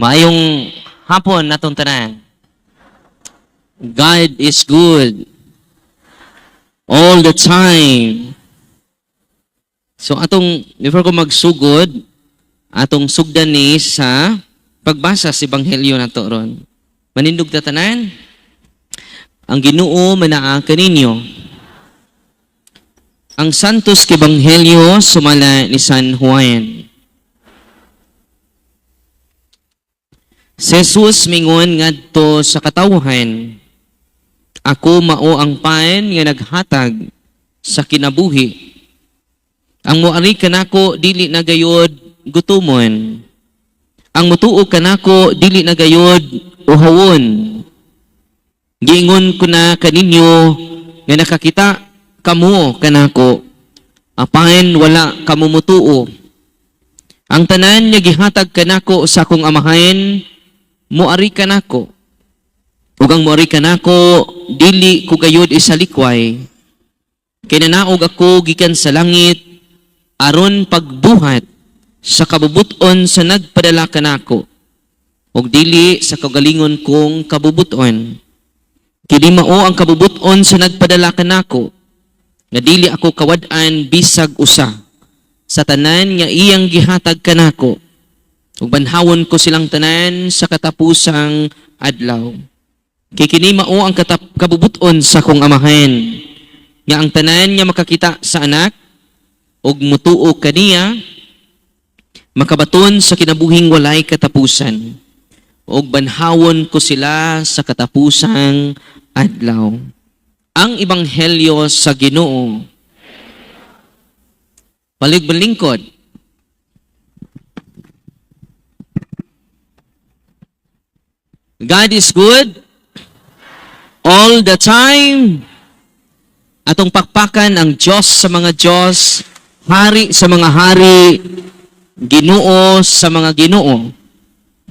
Maayong hapon natong tanan. God is good all the time. So before ko magsugod, atong sugdan ni sa pagbasa sa Ebanghelyo nato ron. Manindog ta tanan. Ang Ginoo manaa kaninyo. Ang Santos Ebanghelyo sumala ni San Juan. Si Jesus mingon ngadto sa katawhan, ako mao ang paen nga naghatag sa kinabuhi. Ang moari kanako dili na gayud gutumon. Ang mutuo kanako dili na gayud uhawon. Giingon ko na kaninyo nga nakakita kamo kanako, apain wala kamo mutuo. Ang tanan nga gihatag kanako sa akong amahan, moari kanako. Ug ang moari kanako dili ko gayud isalikway. Kay nanaog ako gikan sa langit aron pagbuhat sa kabubuton sa nagpadala kanako. Ug dili sa kagalingon kong kabubuton. Kini mao ang kabubuton sa nagpadala kanako, nga dili ako kawad-an bisag usa sa tanan nga iyang gihatag kanako. Ug banhawon ko silang tanan sa katapusang adlaw. Kay kini mao ang kabubuton sa akong amahan, nga ang tanan nga makakita sa anak ug mutuo kaniya makabaton sa kinabuhing walay katapusan. Ug banhawon ko sila sa katapusang adlaw. Ang Ebanghelyo sa Ginoo. Balig-balingkod. God is good all the time. Atong pakpakan ang Diyos sa mga Diyos, Hari sa mga hari, Ginoo sa mga Ginoo.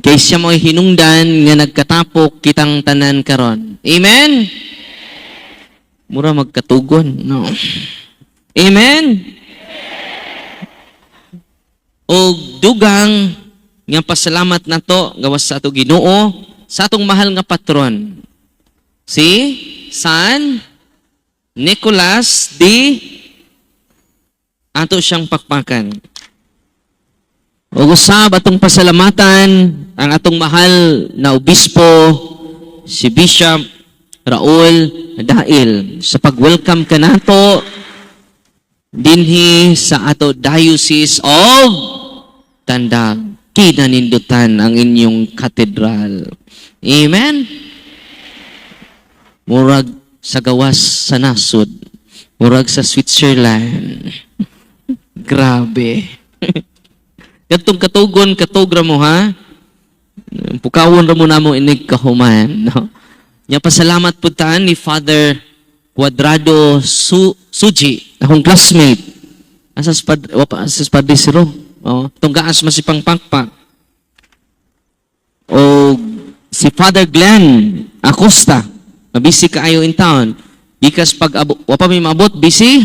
Kay siya mo'y hinungdan nga nagkatapok kitang tanan karon. Amen? Mura magkatugon, no? Amen? O dugang nga pasalamat nato gawas sa ato Ginoo sa atong mahal nga patron. Si San Nicolas di ato siyang pakpakan. O usab atong pasalamatan ang atong mahal na obispo, si Bishop Raul Dail, sa pag-welcome kanato dinhi sa ato Diocese of Tandag. Kinanindutan ang inyong katedral. Amen? Murag sa gawas sa nasod. Murag sa Switzerland. Grabe. Katong katugon, katugra mo ha. Pukawon ra mo namo inig kahuman. No? Nya pasalamat po taan ni Father Cuadrado Suji, akong classmate. Asas Padre Siro. Oh, tunggaas masipang pakpak. O si Father Glenn Acosta, mabisi kaayo in town. Because pag wapa may maabot, busy.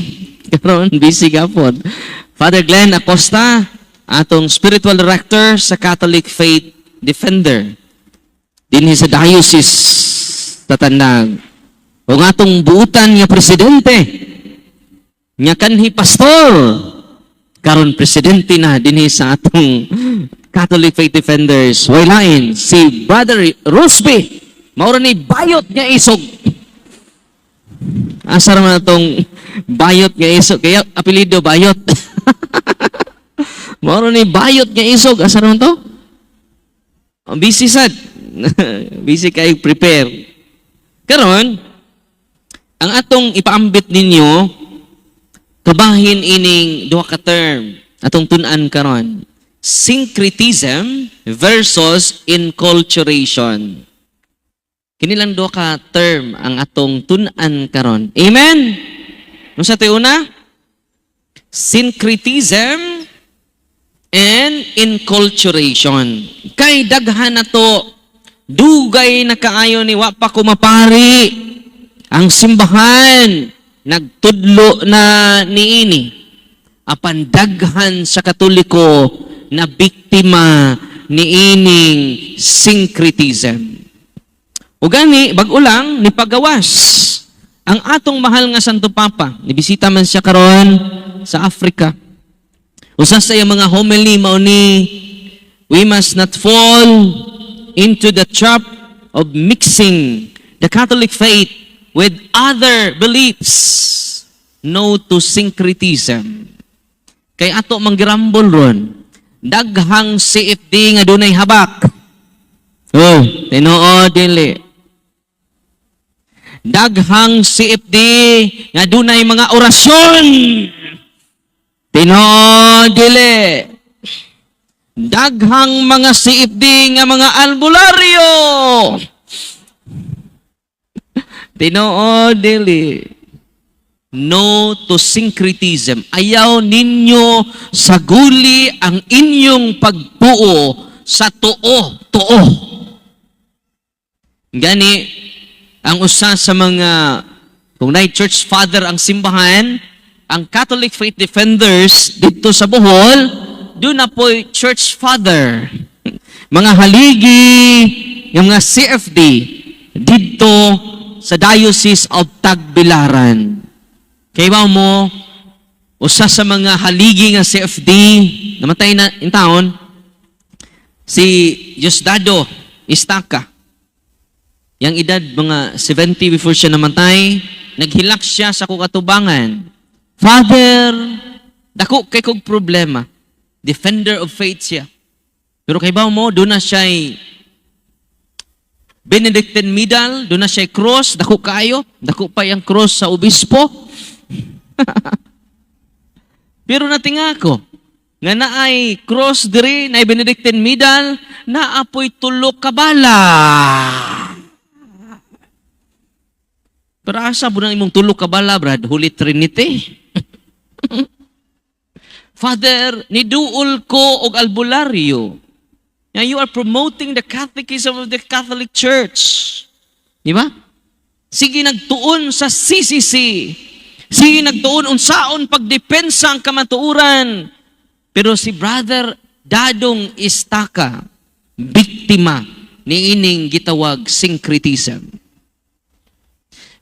Karon busy gapon. Father Glenn Acosta, atong spiritual director sa Catholic Faith Defender. Dinhi sa Diocese Tatandag. O nga atong buutan nga presidente, nga kanhi pastor, karon presidente na dinhi sa atong Catholic Faith Defenders. Waylain si Brother Rusby, maura ni bayot nga isog. Asa man atong bayot nga isog, kaya apelyido bayot. Maura ni bayot nga isog, asa man to? Busy sad. Busy kay prepare. Karon ang atong ipaambit ninyo kabahin ining duha ka term atong tun-an karon. Syncretism versus enculturation. Kini lang duha ka term ang atong tun-an karon. Amen. Unsa tay una? Syncretism and enculturation. Kay daghan nato dugay na kaayo ni wa pa ko mapari ang simbahan. Nagtudlo na niini. Apan daghan sa Katoliko na biktima niining syncretism. O gani, bag-o lang, ni pagawas. Ang atong mahal nga Santo Papa, nibisita man siya karon sa Africa. Usa sa iyang mga homily mao ni, we must not fall into the trap of mixing the Catholic faith with other beliefs. No to syncretism. Kay ato manggirambol ron, daghang CFD nga dunay habak. Oh, tinuod dili. Daghang CFD nga dunay mga orasyon. Tinuod dili. Daghang mga CFD nga mga albularyo. Tinuod dili. No to syncretism. Ayaw ninyo saguli ang inyong pagtuo sa tuo. Gani, ang usa sa mga, kung na church father ang simbahan, ang Catholic Faith Defenders dito sa Bohol, doon na po church father. Mga haligi, yung mga CFD, dito sa Diocese of Tagbilaran. Kaya ba mo, usa sa mga haligi nga CFD, namatay na in taon, si Diosdado Estaca. Yang edad mga 70 before siya namatay, naghilak siya sa kong atubangan. Father, dako kay kong problema. Defender of faith siya. Pero kay ba mo, doon na siya'y Benedictine medal, doon na siya'y cross, dako kayo, dako pa yung cross sa obispo. Pero natinga ko, nga naay cross diri, naay Benedictine medal, naapoy tulok kabala. Pero asa po na imong tulok kabala, Brad? Holy Trinity. Father, niduol ko og albularyo. Now, you are promoting the Catechism of the Catholic Church. Di ba? Sige nagtuon sa CCC. Sige nagtuon unsaon pagdepensa ang kamatuoran. Pero si Brother Dadong Estaca, biktima ni ining gitawag syncretism.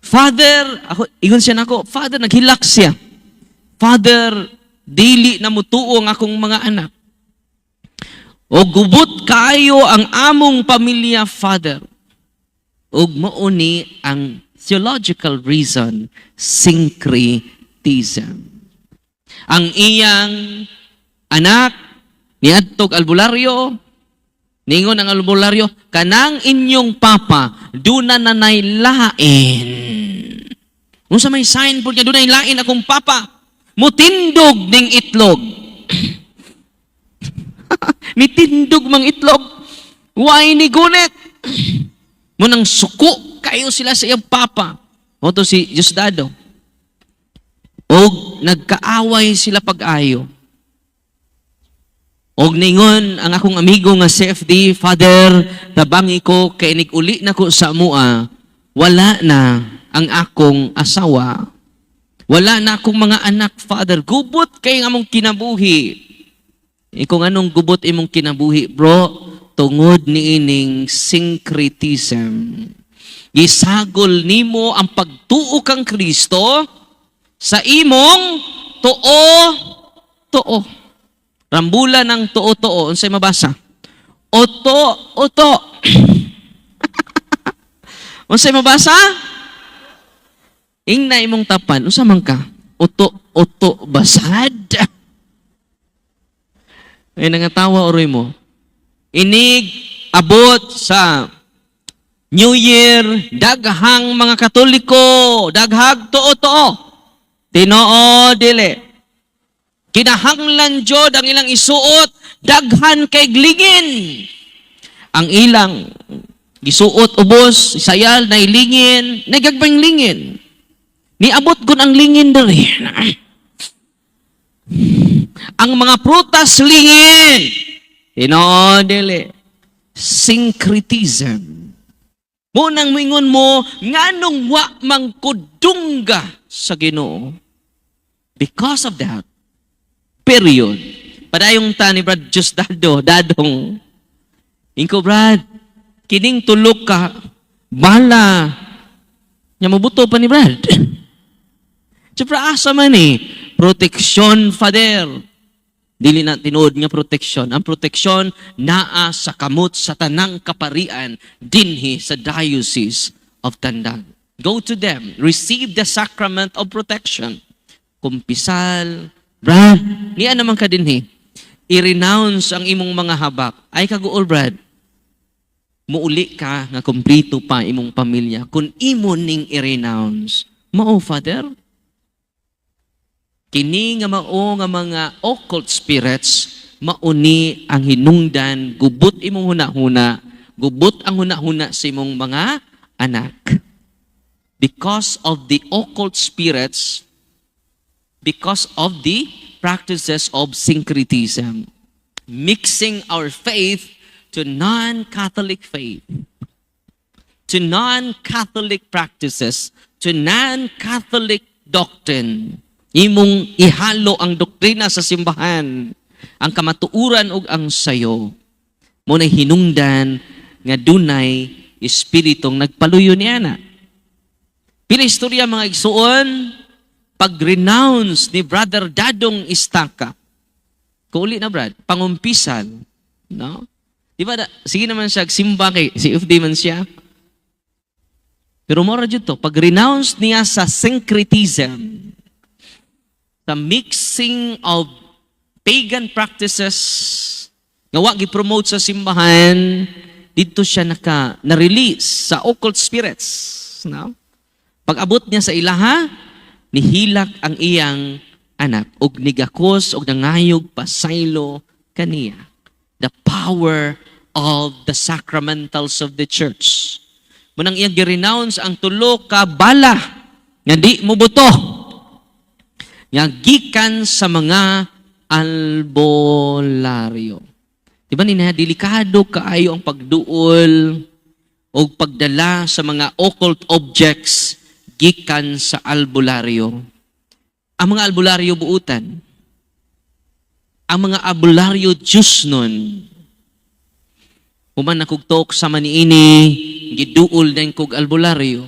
Father, ako, ingon siya nako, Father, naghilak siya. Father, dili na mutuo ang akong mga anak. O gubot kayo ang among pamilya, Father. O mauni ang theological reason, syncretism. Ang iyang anak, niadtog albularyo, ningon ang albularyo, kanang inyong papa, duna na lain. Kung sa may sign po niya, duna lain akong papa, mutindog ning itlog. Mitindog mang itlog, why ni gunet? Munang suko, kayo sila sa iyang papa. O to si Diosdado. O nagkaaway sila pag-ayo. Og ningon ang akong amigo nga CFD, Father, tabangi ko kay nig-uli na ko sa mua, wala na ang akong asawa. Wala na akong mga anak, Father. Gubot kay among kinabuhi. Kung anong gubot imong kinabuhi, bro, tungod ni ining syncretism. Gisagol nimo ang pagtuo kang Kristo sa imong tuo. Rambula ng tuo. Unsay mabasa? Oto. Unsay mabasa? Ingna imong tapan. Unsa man ka? Oto basad. Ay nangatawa oroy mo. Inig abot sa New Year, daghang mga Katoliko, daghag tuo. Tinoo dili. Kinahanglan jod ang ilang isuot, daghan kay glingin. Ang ilang gisuot ubos, sayal na ilingin, nagagbang lingin. Niabot gun ang lingin diri. Ang mga prutas lingin. Dili. Syncretism. Munang mingon mo, nganong wa mangkudungga sa Ginoo. Because of that, period. Padayong ta ni Brad Diosdado, Dadong, Inko, Brad, kining tulok ka, bala. Nya mabuto pa ni Brad. Siyempre, asa man eh. Proteksyon, Father. Dili na tinuod nga proteksyon. Ang proteksyon naa sa kamot sa tanang kaparian dinhi sa Diocese of Tandag. Go to them. Receive the sacrament of protection. Kumpisal. Brad, niya naman ka dinhi. I-renounce ang imong mga habak. Ay kaguol, Brad. Muuli ka nga kumplito pa imong pamilya. Kung imo ning i-renounce. Mao, Father? Kini nga mao nga mga occult spirits, mauni ang hinungdan, gubot imong hunahuna, gubot ang hunahuna sa imong mga anak. Because of the occult spirits, because of the practices of syncretism, mixing our faith to non-Catholic faith, to non-Catholic practices, to non-Catholic doctrine. Imong ihalo ang doktrina sa simbahan, ang kamatuuran ug ang sayo. Mo na hinungdan nga dunay espiritong nagpaluyo niana. Pila istorya mga igsuon, pag-renounce ni Brother Dadong Istaka. Kuuli na, Brad, pangumpisan, no? Di ba, sige naman siya, simba kay, si UFD man siya. Pero mora dyan to, pag-renounce niya sa syncretism, sa mixing of pagan practices, nga wa gi-promote sa simbahan, dito siya na-release sa occult spirits. No? Pag-abot niya sa ilaha, nihilak ang iyang anak, og nigakos, og nangayog pasaylo kaniya. The power of the sacramentals of the church. Munang iyang gi-renounce ang tulo ka bala nga di mo buto. Nga gikan sa mga albularyo. Diba nina, delikado kaayo ang pagduol o pagdala sa mga occult objects gikan sa albularyo. Ang mga albularyo buutan. Ang mga albularyo Diyos nun. Human nakugtok sa maniini, giduol na yung kog albularyo.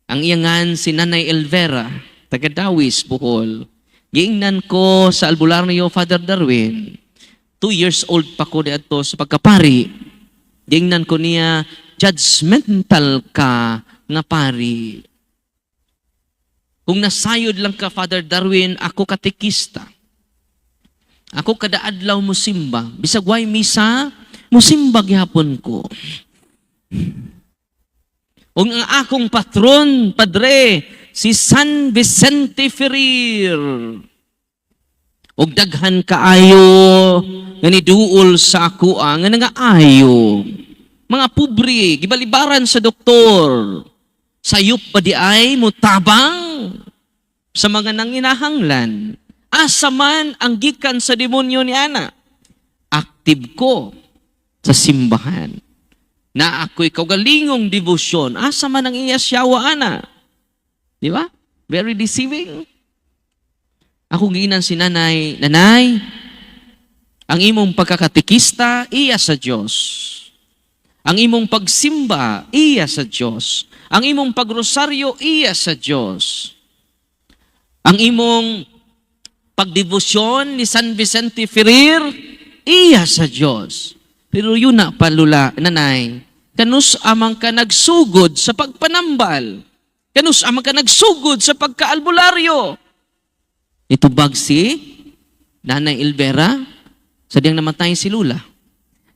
Ang iyangan si Nanay Elvera, taga Dawis, Bohol. Giingnan ko sa albularyo, Father Darwin. 2 years old pa ko dito sa pagkapari. Giingnan ko niya, judgmental ka nga pari. Kung nasayod lang ka, Father Darwin, ako katekista. Ako kada adlaw musimba. Bisag way misa, musimba gyapon ko. Ug ang akong patron, Padre, si San Vicente Ferrer. Og daghan kaayo nga niduol sa ako nga nangaayo. Mga pobre, gibalibaran sa doktor. Sayop pa di ay mutabang sa mga nanginahanglan. Asa man ang gikan sa demonyo ni Ana. Active ko sa simbahan. Na ako'y kaugalingong devotion. Asa man ang iya siyawa, Ana. Di ba? Very deceiving. Ako giinan si Nanay, Nanay, ang imong pagkakatikista, iya sa Diyos. Ang imong pagsimba, iya sa Diyos. Ang imong pagrosaryo, iya sa Diyos. Ang imong pagdebosyon ni San Vicente Ferrer, iya sa Diyos. Pero yun na, palula, Nanay, kanus amang ka nagsugod sa pagpanambal. Kanus amang ka nagsugod sa pagkaalbularyo. Ito bagsi, Nanay Elvera, sadyang namatay si Lula.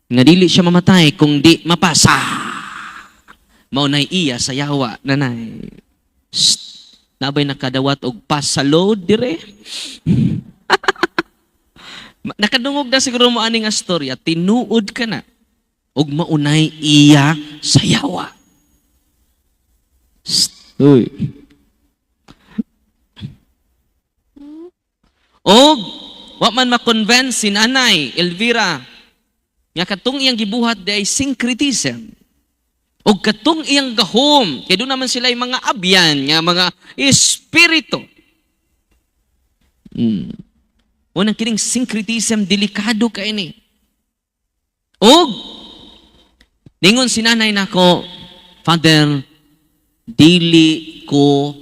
Nga dili siya mamatay kung di mapasa. Maunay iya sa yawa, Nanay. Shhh, nabay nakadawat og pasaload dire. Nakadungog na siguro mo aning astorya, tinuod ka na. Og maunay iya sa yawa. Uy. Og wa man ma-convince si Nanay Elvira nga katong iyang gibuhat day syncretism. Og katong iyang gahom, kay doon naman sila yung mga abyan, nga mga espiritu. Unang kining syncretism, delikado ka ini. Og Ningon si nanay nako, Father, dili ko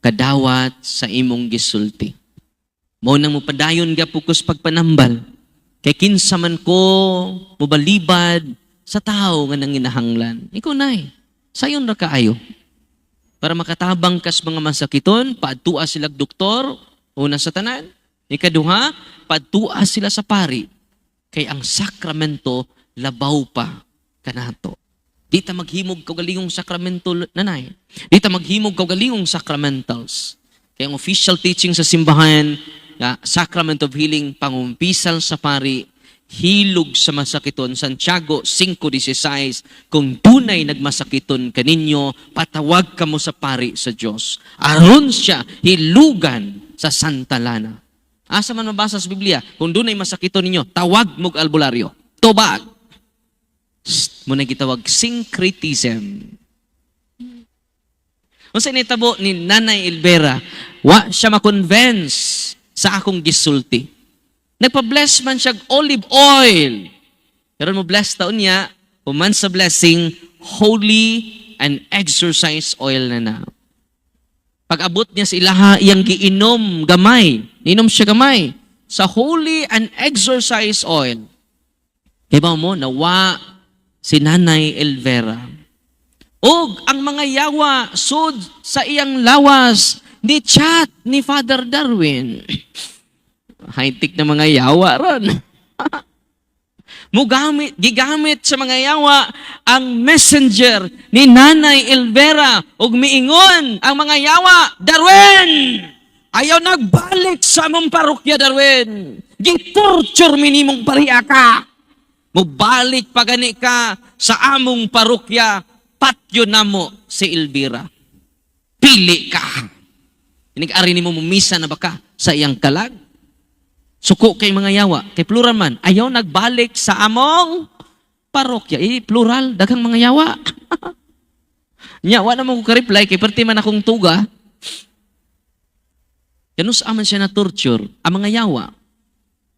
kadawat sa imong gisulti. Mao nang mupadayon gapukos pagpanambal. Kay kinsa man ko mubalibad sa tao nga nanginahanglan. Ikaw nay, sayon ra kaayo. Para makatabang kas mga masakiton, paadtua sila doktor, una sa tanan. Ikaduha, paadtua sila sa pari. Kay ang sakramento labaw pa kanato. Di ta maghimog kaugalingong sakramento nanay. Di ta maghimog kaugalingong sacramentals. Kaya ang official teaching sa simbahan, Sacrament of Healing, pangumpisal sa pari, hilog sa masakiton, Santiago 5:16, kung tunay nagmasakiton kaninyo, patawag kamo sa pari sa Diyos. Aron siya hilugan sa Santa Lana. Asa man mabasa sa Biblia, kung dunay masakiton ninyo, tawag mog albularyo. Tubag. Muna gitawag syncretism. Kung sa initabo ni Nanay Elvera, wa siya ma-convince sa akong gisulti. Nagpa-bless man siya olive oil. Pero mo bless taon niya, human sa blessing, holy and exercise oil na. Pag-abot niya sa ilaha, iyang giinom gamay. Inom siya gamay sa holy and exercise oil. Diba mo, nawa si Nanay Elvera. Og ang mga yawa sud sa iyang lawas ni chat ni Father Darwin. High-tech na mga yawa ron. Gigamit sa mga yawa ang messenger ni Nanay Elvera ug miingon ang mga yawa, Darwin! Ayaw nagbalik sa among parokya, Darwin. Gitorture minimong pariya ka. Mubalik pagani ka sa among parokya, patyo namo si Elvira. Pili ka. Inig-ari ni mo mumisa na baka sa iyang kalag. Suko kay mga yawa, kay plural man, ayaw nagbalik sa among parokya. Plural, daghang mga yawa. Yawa na mo ko ka-reply, kay perti man akong tuga. Ganun sa aman siya na torture, ang mga yawa,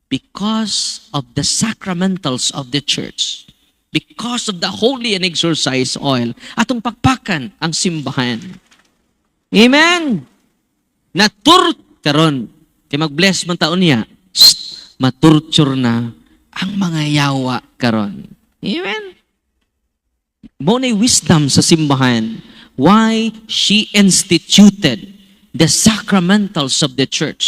because of the sacramentals of the church, because of the holy and exorcise oil, atong pagpakan ang simbahan. Amen! Karon, kay mag-bless man taon niya, maturture na ang mga yawa karon. Amen? Mo na wisdom sa simbahan why she instituted the sacramentals of the church.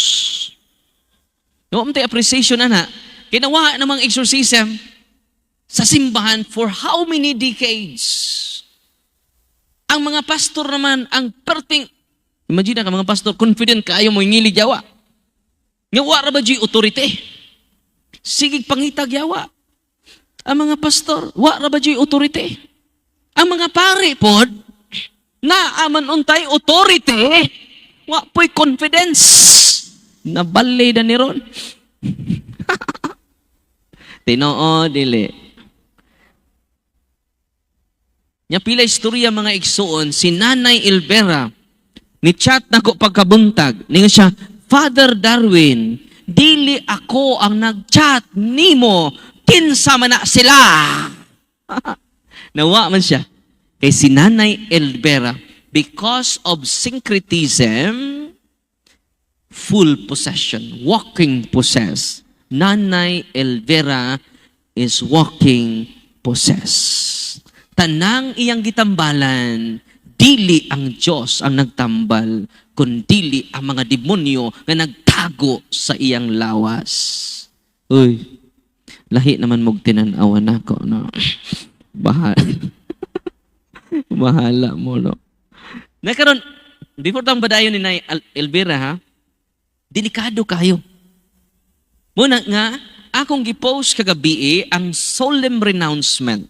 No, amtay appreciation na kinawa namang exorcism sa simbahan for how many decades? Ang mga pastor naman, ang perting, imagine ka mga pastor, confident ka, ayaw mo ingilig yawa. Nga wala ba di authority? Sigig pangitag yawa. Ang mga pastor, wala ba di authority? Ang mga pare pod, na aman untay authority, wa po'y confidence. Nabalay na ni Ron. Tinoo, dili. Nya pila istorya mga igsuon, si Nanay Elvera, ni chat na ko pagkabuntag, ningon siya, Father Darwin, dili ako ang nag-chat nimo, kinsa man na sila. Nawa man siya. Kay si Nanay Elvera, because of syncretism, full possession, walking possessed. Nanay Elvera is walking possessed. Tanang iyang gitambalan, dili ang Diyos ang nagtambal, kundili ang mga demonyo na nagtago sa iyang lawas. Uy, lahi naman mong tinanawan ako, no? Bahala mo, no? Nakaroon, before tang badayon ni Nay Elvira, ha? Delikado kayo. Muna nga, akong gipost kagabi ang solemn renouncement.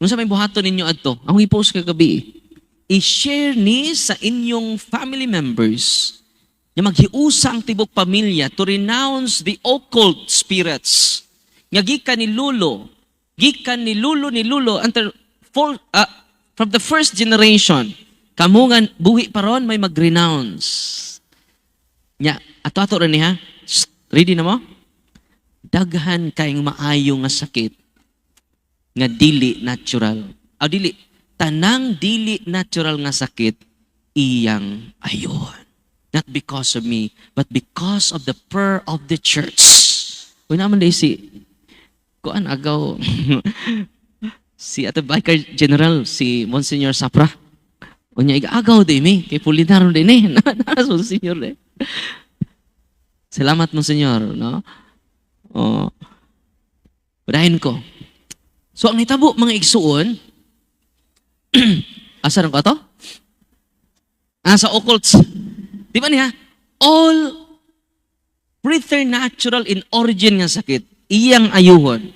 Kung sa may buhaton ninyo adto, akong gipost kagabi, i-share ni sa inyong family members na maghiusa ang tibok pamilya to renounce the occult spirits. Nga gikan ni Lulo until from the first generation, kamungan buhi paron may mag-renounce. Nya, ato rin niya, ready na mo? Daghan kayong maayo nga sakit nga dili natural. Dili, tanang dili natural nga sakit, iyang ayon. Not because of me, but because of the prayer of the church. Uy naman day kuan agaw, si ato Vicar General, si Monsignor Sapra. Unya igagaw din mi, kay Pulinaro din Nasa Monsignor din. Salamat Monsignor, no? Padahin ko. So ang nitabo mga igsuon, asa ron ko to? Sa occults. Di ba niya? All preternatural in origin nga sakit, iyang ayuhon.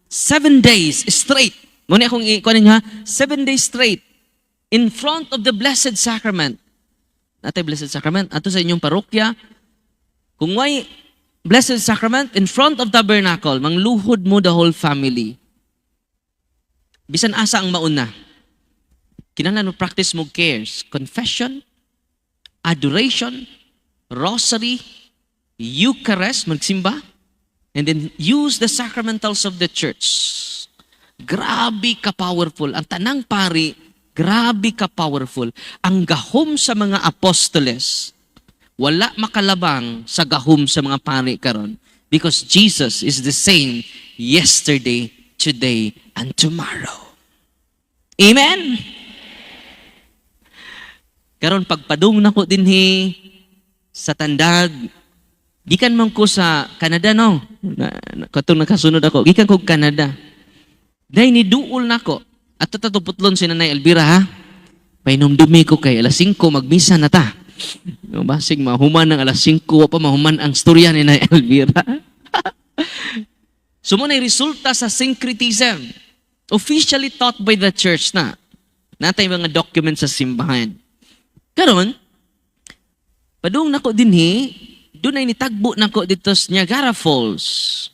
7 days straight. Muna akong ikuanin niya, 7 days straight in front of the Blessed Sacrament. Natay Blessed Sacrament, ato sa inyong parokya, kung may Blessed Sacrament in front of tabernacle, mangluhod mo the whole family. Bisan asa ang mauna. Kinahanglan mo practice mo cares, confession, adoration, rosary, Eucharist, magsimba, and then use the sacramentals of the church. Grabe ka powerful. Ang tanang pari, grabe ka powerful. Ang gahom sa mga apostoles, wala makalabang sa gahom sa mga pari karon. Because Jesus is the same yesterday, today, and tomorrow. Amen? Karon pagpadung nako dinhi sa tandag, gikan man ko sa Canada no. Katong nakasunod ako, gikan ko Canada. Dahil ni duol nako. At tatuputlon si Nanay Elvira ha. Painumdumi ko kay alas 5 magmisa na ta. Basig mahuman ng alas 5 wa pa mahuman ang storya ni Nanay Elvira. So mo na resulta sa syncretism officially taught by the church na. Natay mga documents sa simbahan. Karon, padung nako dinhi, doon ay nitagbo nako dito sa Niagara Falls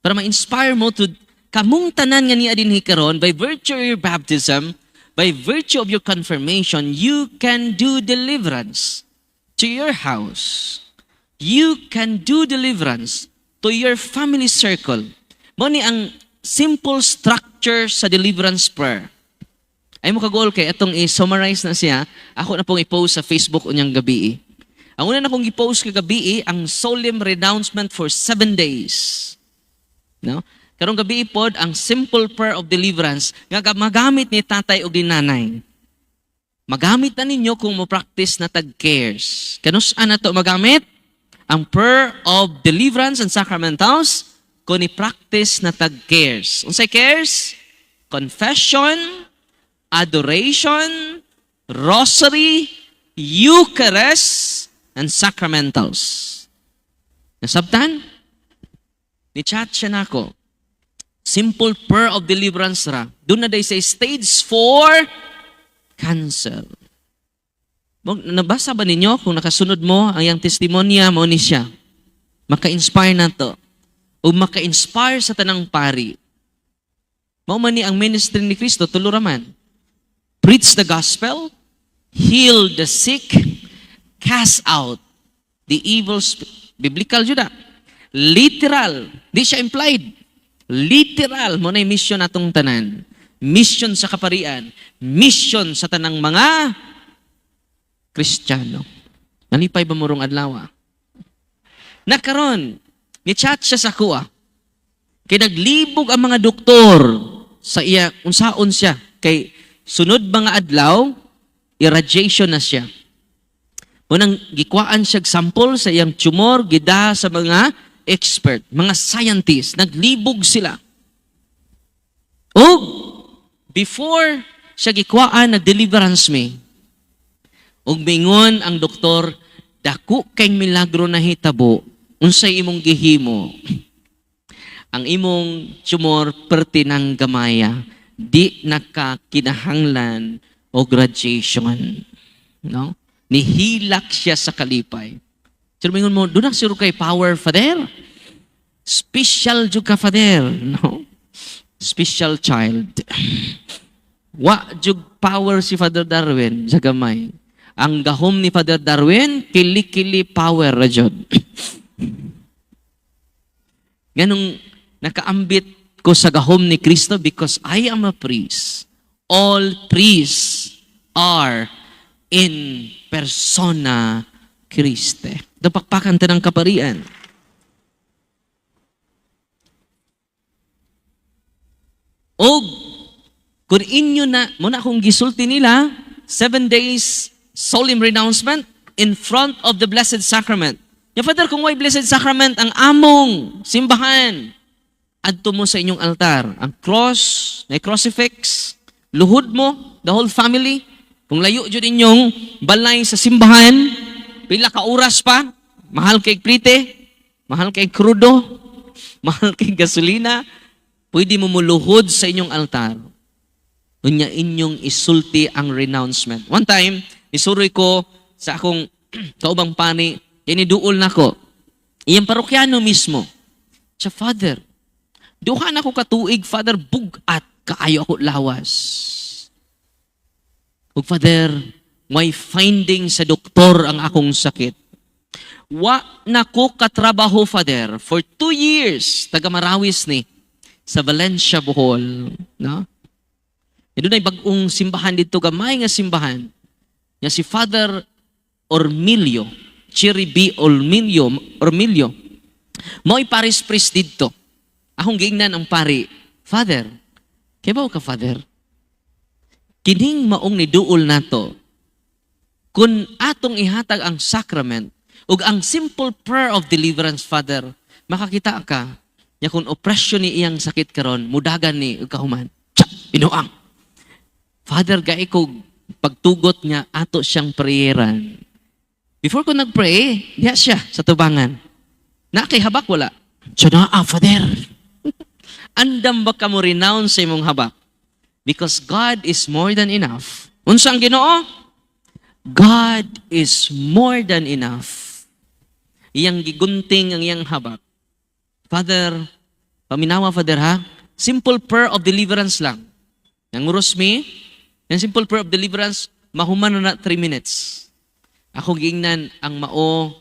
para ma-inspire mo to kamong tanan nga niya dinhi karon by virtue of your baptism, by virtue of your confirmation, you can do deliverance to your house. You can do deliverance to your family circle. Mo ni ang simple structure sa deliverance prayer. Ay mo kagol kay atong i-summarize na siya. Ako na pong i-post sa Facebook unyang gabi. Ang una na kong i-post kagabi ang solemn renouncement for 7 days. No? Karong gabi pod ang simple prayer of deliverance nga magamit ni tatay o ni nanay. Magamit na ninyo kung mo practice na tag cares. Kanus-an na to magamit ang prayer of deliverance and sacramentals kung ni practice na tag cares. Unsay cares? Confession, adoration, rosary, Eucharist, and sacramentals. Nasabtan? Ni-chat siya na ako. Simple prayer of deliverance ra. Doon na day say stage 4, cancer. Nabasa ba ninyo kung nakasunod mo ang iyang testimonya mo ni siya? Maka-inspire na to. O maka-inspire sa tanang pari. Mao man ni ang ministry ni Kristo tuluraman. Preach the gospel, heal the sick, cast out the evil spirit. Biblical yun na. Literal. Di siya implied. Literal. Mo na yung mission atong tanan. Mission sa kaparian. Mission sa tanang mga Kristiyano. Nalipay ba mo rong adlaw? Nakaron, ni-chat siya sa kuha. Kaya naglibog ang mga doktor sa iya, unsaon siya. Kay sunod mga adlaw, irradiation na siya. Munang gikwaan siya sample sa iyang tumor, gida sa mga expert, mga scientists, naglibog sila. O, before siya gikwaan, nag-deliverance me. O mingon ang doktor, dako kay milagro na hitabo, unsay imong gihimo. Ang imong tumor pertinang gamaya, di nakakinahanglan o radiation. No? Nihilak siya sa kalipay. So, mingon mo, doon na siro kay power, Father. Special jud ka, Father. No? Special child. Wa jud power si Father Darwin sa gamay. Ang gahom ni Father Darwin, kili-kili power rajod. Ganong nakaambit ko sa gahom ni Kristo because I am a priest. All priests are in persona Christi. Dapakpakan ta ng kaparian. O, kung inyo na, muna akong gisulti nila, 7 days solemn renouncement in front of the Blessed Sacrament. Ya, Father, kung may Blessed Sacrament, ang among simbahan, adto mo sa inyong altar. Ang cross, na crucifix, luhod mo, the whole family. Kung layo dyan inyong balay sa simbahan, pila ka oras pa, mahal kay prite, mahal kay krudo, mahal kay gasolina, pwede mo muluhod sa inyong altar. Unya inyong isulti ang renouncement. One time, isuroy ko sa akong kaubang pani, iniduol na ko. Iyang parokyano mismo. Sa Father, duha na ko katuig, Father, bugat, kaayo ako lawas. Ug Father, may finding sa doktor ang akong sakit. Wa na ko katrabaho, Father, for 2 years, taga Marawis ni, sa Valencia, Bohol. No? Doon ay bagong simbahan dito, gamay nga simbahan. Nga si Father Ormilio, Chiri B. Ormilio. Mo'y paris priest dito. Akong giingnan ang pari, Father, kaya ka, Father? Kining maong niduol nato, kung atong ihatag ang sacrament, ug ang simple prayer of deliverance, Father, makakita ka, ya kung oppression ni iyang sakit karon, mudagan ni kahuman. Inuang. Father, gai ko pagtugot nga ato siyang prayeran. Before ko nag-pray, diya siya sa tubangan. Na kay habak wala. Siya na, Father. Andam ba ka mo renounce sa imong habak? Because God is more than enough. Unsa ang Ginoo? God is more than enough. Iyang gigunting ang iyang habak. Father, paminawa, Father, ha? Simple prayer of deliverance lang. Nanguros mi, yung simple prayer of deliverance, mahuman na 3 minutes. Ako giingnan ang mao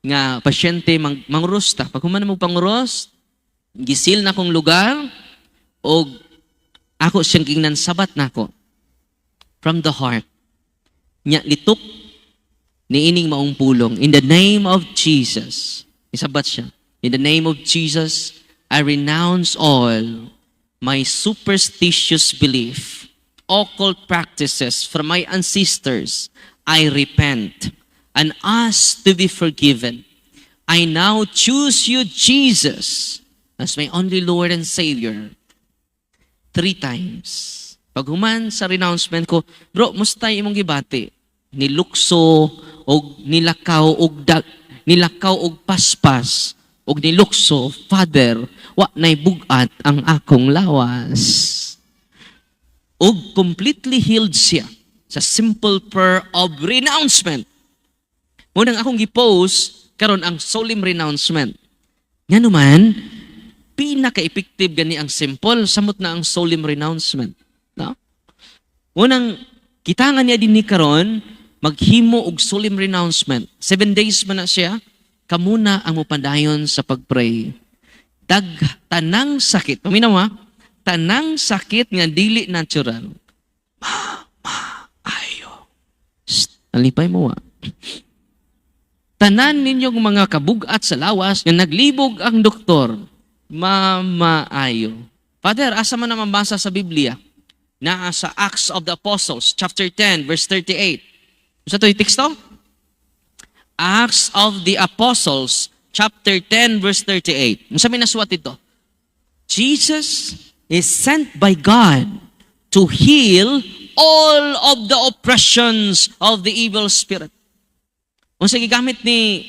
nga pasyente manguros ta. Pag human mo panguros, gisil na kong lugar, o ako siyang giingnan sabat na ako. From the heart. Nya litok ni ining maong pulong. In the name of Jesus. Isabat siya. In the name of Jesus, I renounce all my superstitious belief, occult practices from my ancestors. I repent and ask to be forgiven. I now choose you, Jesus, as my only Lord and Savior. 3 times. Pag human sa renouncement ko, bro, musta imong gibati? Nilukso, o nilakaw, o paspas, o nilukso, Father, wa na'y bugat ang akong lawas. O completely healed siya sa simple prayer of renouncement. Munang akong gipost karon ang solemn renouncement. Nga naman, pinaka-effective gani ang simple, samot na ang solemn renouncement. No? Munang, kita nga niya din ni karon, maghimo og solemn renouncement. 7 days man na siya, kamuna ang mupadayon sa pagpray. Tanang sakit, paminaw ha, tanang sakit nga dili natural. Ayo. Nalipay mo ha. Tanan ninyong mga kabugat sa lawas nga naglibog ang doktor, mamaayo. Father, asa man na mabasa sa Biblia? Naa sa Acts of the Apostles, chapter 10, verse 38. Sa ito'y teksto? Acts of the Apostles, chapter 10, verse 38. Masabi na suwat ito. Jesus is sent by God to heal all of the oppressions of the evil spirit. Kung sa gigamit ni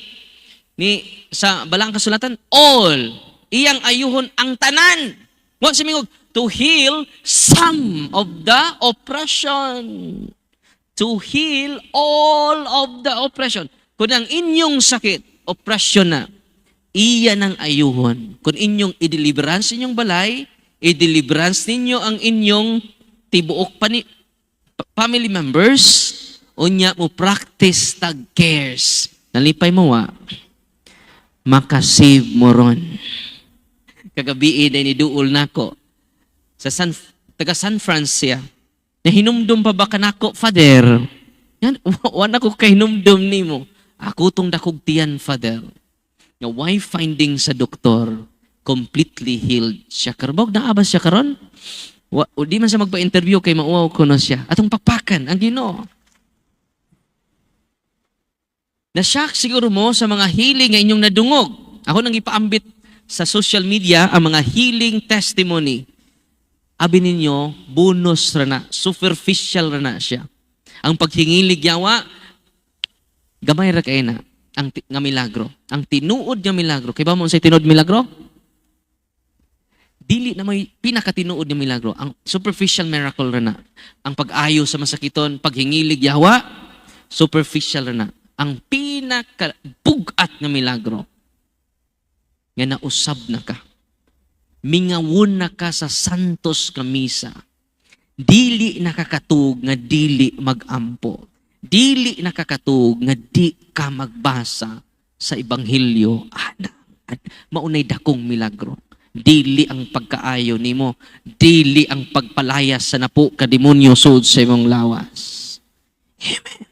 sa balang kasulatan, all, iyang ayuhon ang tanan. What simingog? To heal some of the oppression. To heal all of the oppression. Kung ang inyong sakit, oppression na, iyan ang ayuhon. Kung inyong i-deliverance inyong balay, i-deliverance ninyo ang inyong tibuok family members, unya mo practice tag cares. Nalipay mo wa, makasave mo ron. Kagabi day ni duol nako sa taga San Francia. Nahinumdum pa ba kanako, Father? Yan, wala ko kahinumdum nimo. Ako tong dakog tiyan, Father. Nga why finding sa doktor, completely healed siya. Karbog na abas siya karon? O di man siya magpa-interview kay mauwaw ko na siya. Atong pakpakan, ang Ginoo. Na-shock siguro mo sa mga healing nga inyong nadungog. Ako nang ipaambit sa social media ang mga healing testimony. Abi ninyo, bonus ra na, superficial ra na siya. Ang paghingilig yawa, gamay ra kay na ang nga milagro. Ang tinuod nga milagro. Kay ba mo sa tinuod milagro? Dili na may pinakatinuod nga milagro. Ang superficial miracle ra na. Ang pag-ayo sa masakiton, paghingilig yawa, superficial ra na. Ang pinakabugat nga milagro nga nausab na ka. Mingawon na ka sa santos nga misa. Dili nakakatug nga dili magampo. Dili nakakatug nga di ka magbasa sa ebanghelyo. At maunay dakong milagro. Dili ang pagkaayo nimo, dili ang pagpalayas sa napo ka demonyo sud sa imong lawas. Amen.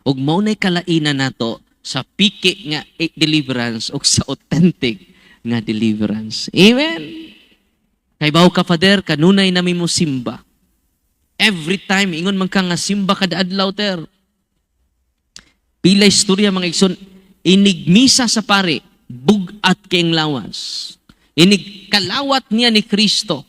Ug maunay kalainan nato sa piki nga deliverance o sa authentic nga deliverance. Amen. Kay bawo ka, Father, kanunay nami mo simba. Every time, ingon man ka nga simba kada adlaw, ter. Pila istorya mga igsoon, inigmisa sa pare, bugat kayong lawas. Inig kalawat niya ni Kristo,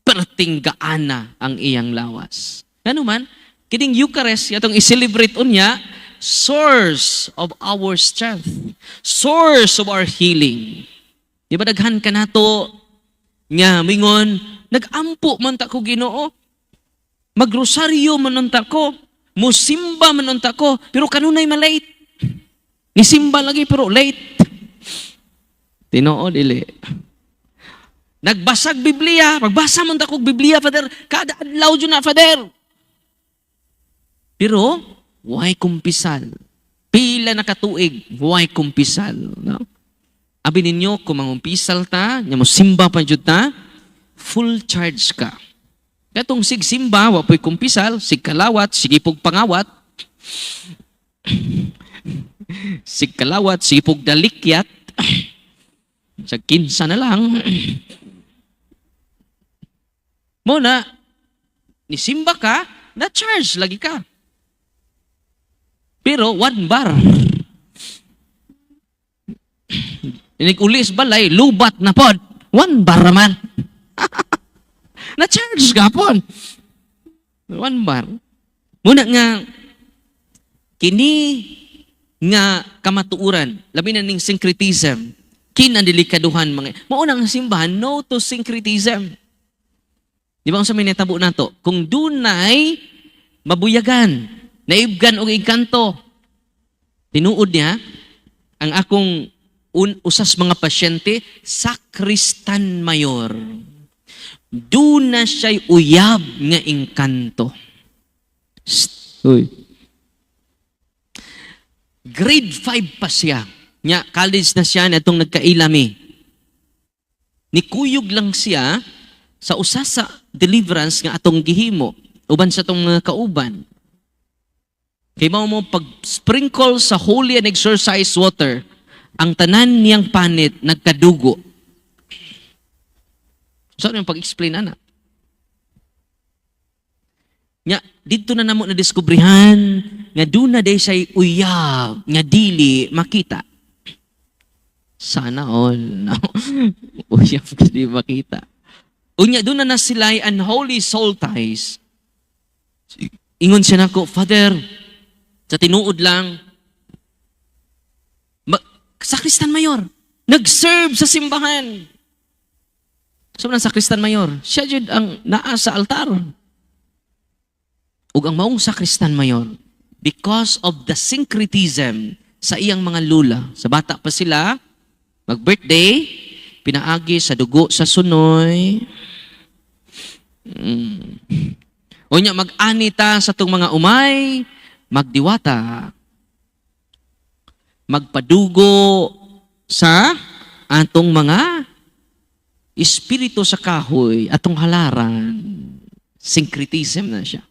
perting gaana ang iyang lawas. Ano man, kining Eucharist, yatong i-celebrate unya, source of our strength, source of our healing. Di ba daghan ka nato nga mingon, nagampo man ta ko Ginoo. Magrosaryo man ta ko, musimba man ta ko, pero kanunay malate. Nisimba lagi pero late. Tinoo dili. Nagbasag Biblia, magbasa man ta ko Biblia, Father, kada adlaw jud na, Father. Pero why kumpisal? Pila na katuig, why kumpisal, no? Abi ninyo, kung mangumpisal ta, nga mo simba pa jud ta, full charge ka. Katong sig simba, wapoy kumpisal, sig kalawat, sige pog pangawat, sig kalawat, sige pog dalikyat, sa kinsa na lang. Muna, nisimba ka, na-charge lagi ka. Pero one bar. Inig-ulis balay, lubat na pod. One bar naman. Na-charge ka pod. One bar. Muna nga, kini nga kamatuuran, labi na ning syncretism, ang delikaduhan mga. Maunang simbahan, no to syncretism. Di ba kung sa may natabo na to? Kung dunay mabuyagan, naibgan o ikanto, tinuod niya, ang akong usas mga pasyente, sakristan mayor. Doon na siya'y uyab nga inkanto. Uy. Grade 5 pa siya. Nya, college na siya na itong nagkailami. Nikuyog lang siya sa usa sa deliverance nga atong gihimo. Uban sa itong mga kauban. Kaya mo pag-sprinkle sa holy and exercise water, ang tanan niyang panit nagkadugo. So, ano yung pag-explain, ana? Nga, dito na namo na-diskubrihan nga doon na day siya'y uyab, nga dili makita. Sana all. No? Uyab ka di makita. Unya, doon na sila'y unholy soul ties. Ingon siya nako, Father, sa tinuod lang, sakristan mayor, nag-serve sa simbahan. So, ng sakristan mayor, siya jud ang naa sa altar. Ug ang maong sakristan mayor, because of the syncretism sa iyang mga lula, sa bata pa sila, mag-birthday, pinaagi sa dugo sa sunoy. Unya, mag-anita sa itong mga umay, magdiwata, magpadugo sa atong mga espiritu sa kahoy atong halaran, syncretism na siya.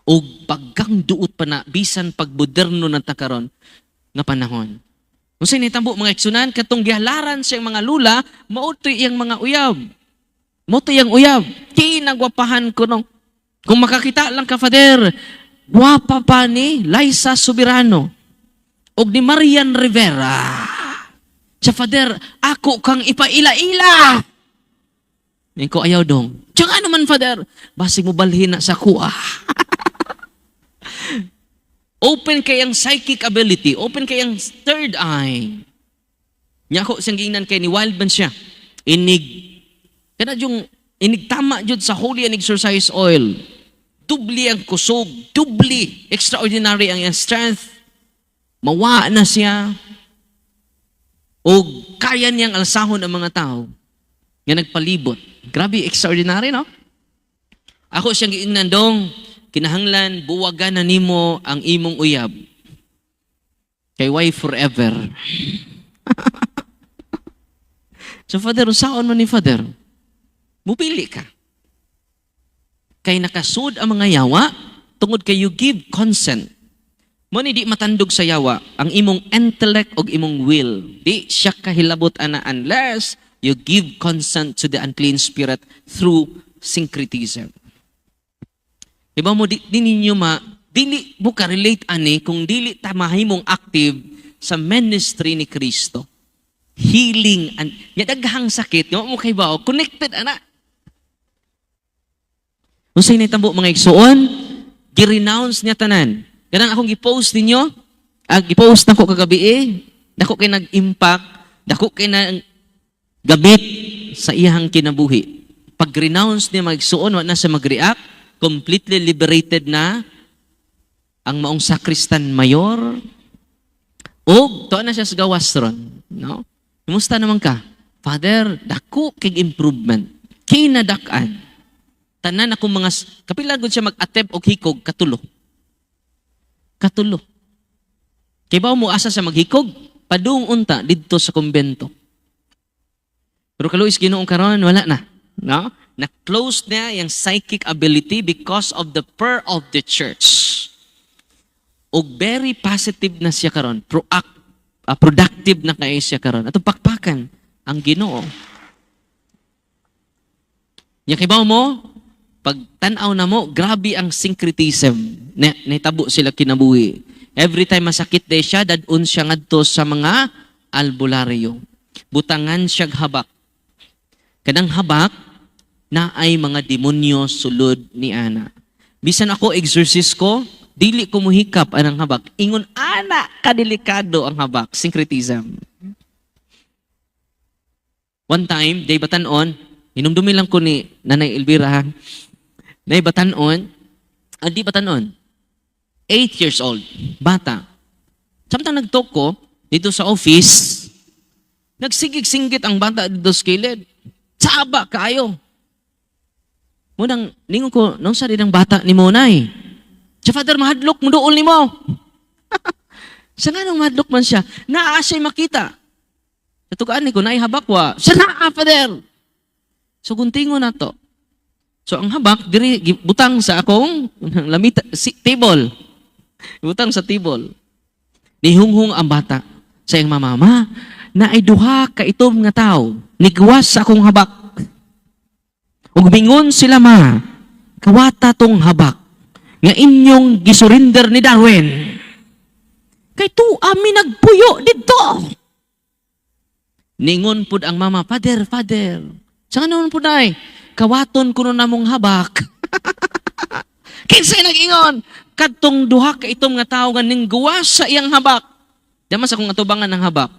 O paggang duot pa na, bisan pagmoderno na takaron nga panahon. Kung sa'yo nitabo mga iksunan, katong gihalaran siyang mga lula, mautoy iyang mga uyab. Mautoy iyang uyab. Kinagwapahan ko nung, kung makakita lang ka, Father, wapa pa ni Liza Soberano o ni Marian Rivera. Sa Father, ako kang ipaila-ila. Ngayon ko ayaw dong. Tsaka naman, Father, basig mo balhin na sa kuha. Open kayang psychic ability. Open kayang third eye. Nya ko siyang giingnan kay ni Wildman siya. Kada yung inigtama jud sa holy and exercise oil. Dubli ang kusog. Dubli. Extraordinary ang iyang strength. Mawa na siya. O kaya niyang alsahon ang mga tao. Nga nagpalibot. Grabe, extraordinary, no? Ako siyang giingnan dong. Kinahanglan, buwagan na nimo ang imong uyab. Kay why forever? So, Father, usaon mo ni Father? Mupili ka. Kay nakasud ang mga yawa, tungod kay you give consent. Mo ni di matandog sa yawa, ang imong intellect o imong will. Di siya kahilabot ana unless you give consent to the unclean spirit through syncretism. Diba mo, dili mo ka-relate ani kung dili ta mahimong active sa ministry ni Kristo. Healing, daghang sakit, nga mo kay bao, connected, ana. Kung sa'yo naitambo mga igsuon, gi-renounce niya tanan. Ganang akong gi-post ninyo, gi-post na ko kagabi dako kay nag-impact, dako kay na gabit sa iyang kinabuhi. Pag-renounce niya mga igsuon, wala na siya mag-react, completely liberated na ang maong sakristan mayor o to na siya sa gawas ron, no? Kumusta naman ka? Father, dako kay improvement. Kinadakan. Tanan ako mga kapila gud siya mag-attempt og hikog katulo. Katulo. Kay ba mo asa sa maghikog? Padung unta didto sa kumbento. Pero kaluis Ginoong karon wala na, no? Na-close na yung psychic ability because of the prayer of the church. O very positive na siya karon, productive na kayo siya karon. Atong pakpakan ang Ginoo. Yakibaw mo, pag tanaw na mo, grabe ang syncretism. Naitabo sila kinabuhi. Every time masakit day siya, dadun siya ngadto sa mga albularyo. Butangan siyag habak. Kadang habak, na ay mga demonyo sulod ni ana. Bisan ako exorcist ko, dili ko muhikap anang habak. Ingon ana kadelikado ang habak, syncretism. One time, day batanon, hinumdumi lang ko ni Nanay Elvira. Day batanon, di batanon. 8 years old, bata. Samtang nagtalk ko dito sa office, nagsigig-singgit ang bata dito sa kilid. Saba kayo. Munang, ningon ko, nung sa rin ang bata ni Monay. Siya, Father, mahadlok mo doon ni mo. Siya nga nung mahadlok man siya, naa siya'y makita. Natugaan ni ko, naihabakwa. Siya naa, Father. So, guntingo na to. So, ang habak, diri, butang sa akong lamita, table. Butang sa table. Nihunghung ang bata sa iyang mama, na ay duha ka itom nga tao, nigwas sa akong habak. Ug bingon sila kawata tong habak, nga inyong gisurinder ni Darwin. Kay tu ami nagpuyo dito. Ningon pud ang mama, Father. Sa nganon pud ay, kawaton kuno namong habak. Kinsay nag-ingon? Kadtong duha ka itom nga tawo nga ningguwas sa iyang habak. Dama sa kong atubangan ng habak.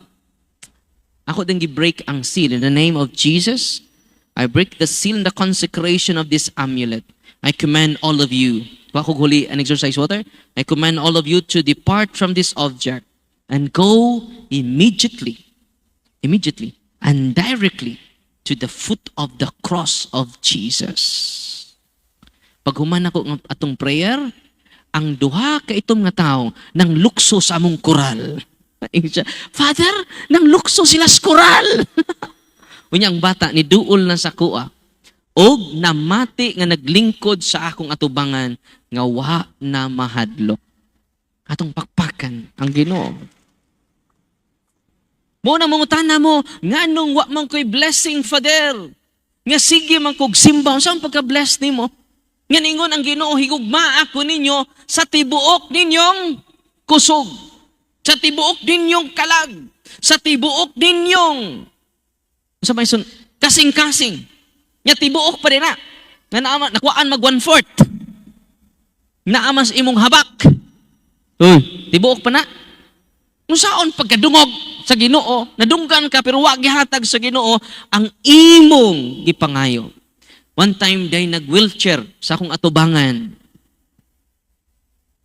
Ako din gi-break ang seal in the name of Jesus. I break the seal and the consecration of this amulet. I command all of you, pakuguli and exercise water, I command all of you to depart from this object and go immediately, and directly to the foot of the cross of Jesus. Pag human ako atong prayer, ang duha ka itom nga tao nang lukso sa among koral. Father, nang lukso sila sa koral. Unya ang bata ni duol na sa kuha. Og namati nga naglingkod sa akong atubangan nga wa na mahadlok. Atong pakpakan ang Ginoo. Mo na mangutana mo, nganong wa man ko'y blessing, Father? Nga sige man kog simba, saan pagka-bless nimo? Nga ningon ang Ginoo, higugma ako ninyo sa tibuok ninyong kusog, sa tibuok ninyong kalag, sa tibuok ninyong sa may kasing-kasing. Nga tibuok pa rin na. Nga nakuhaan mag 1/4. Naamas imong habak. Tibuok pa na. Kung saan pagkadungog sa Ginoo, nadunggan ka pero wag gihatag sa Ginoo ang imong gipangayo. One time day nag-wheelchair sa akong atubangan.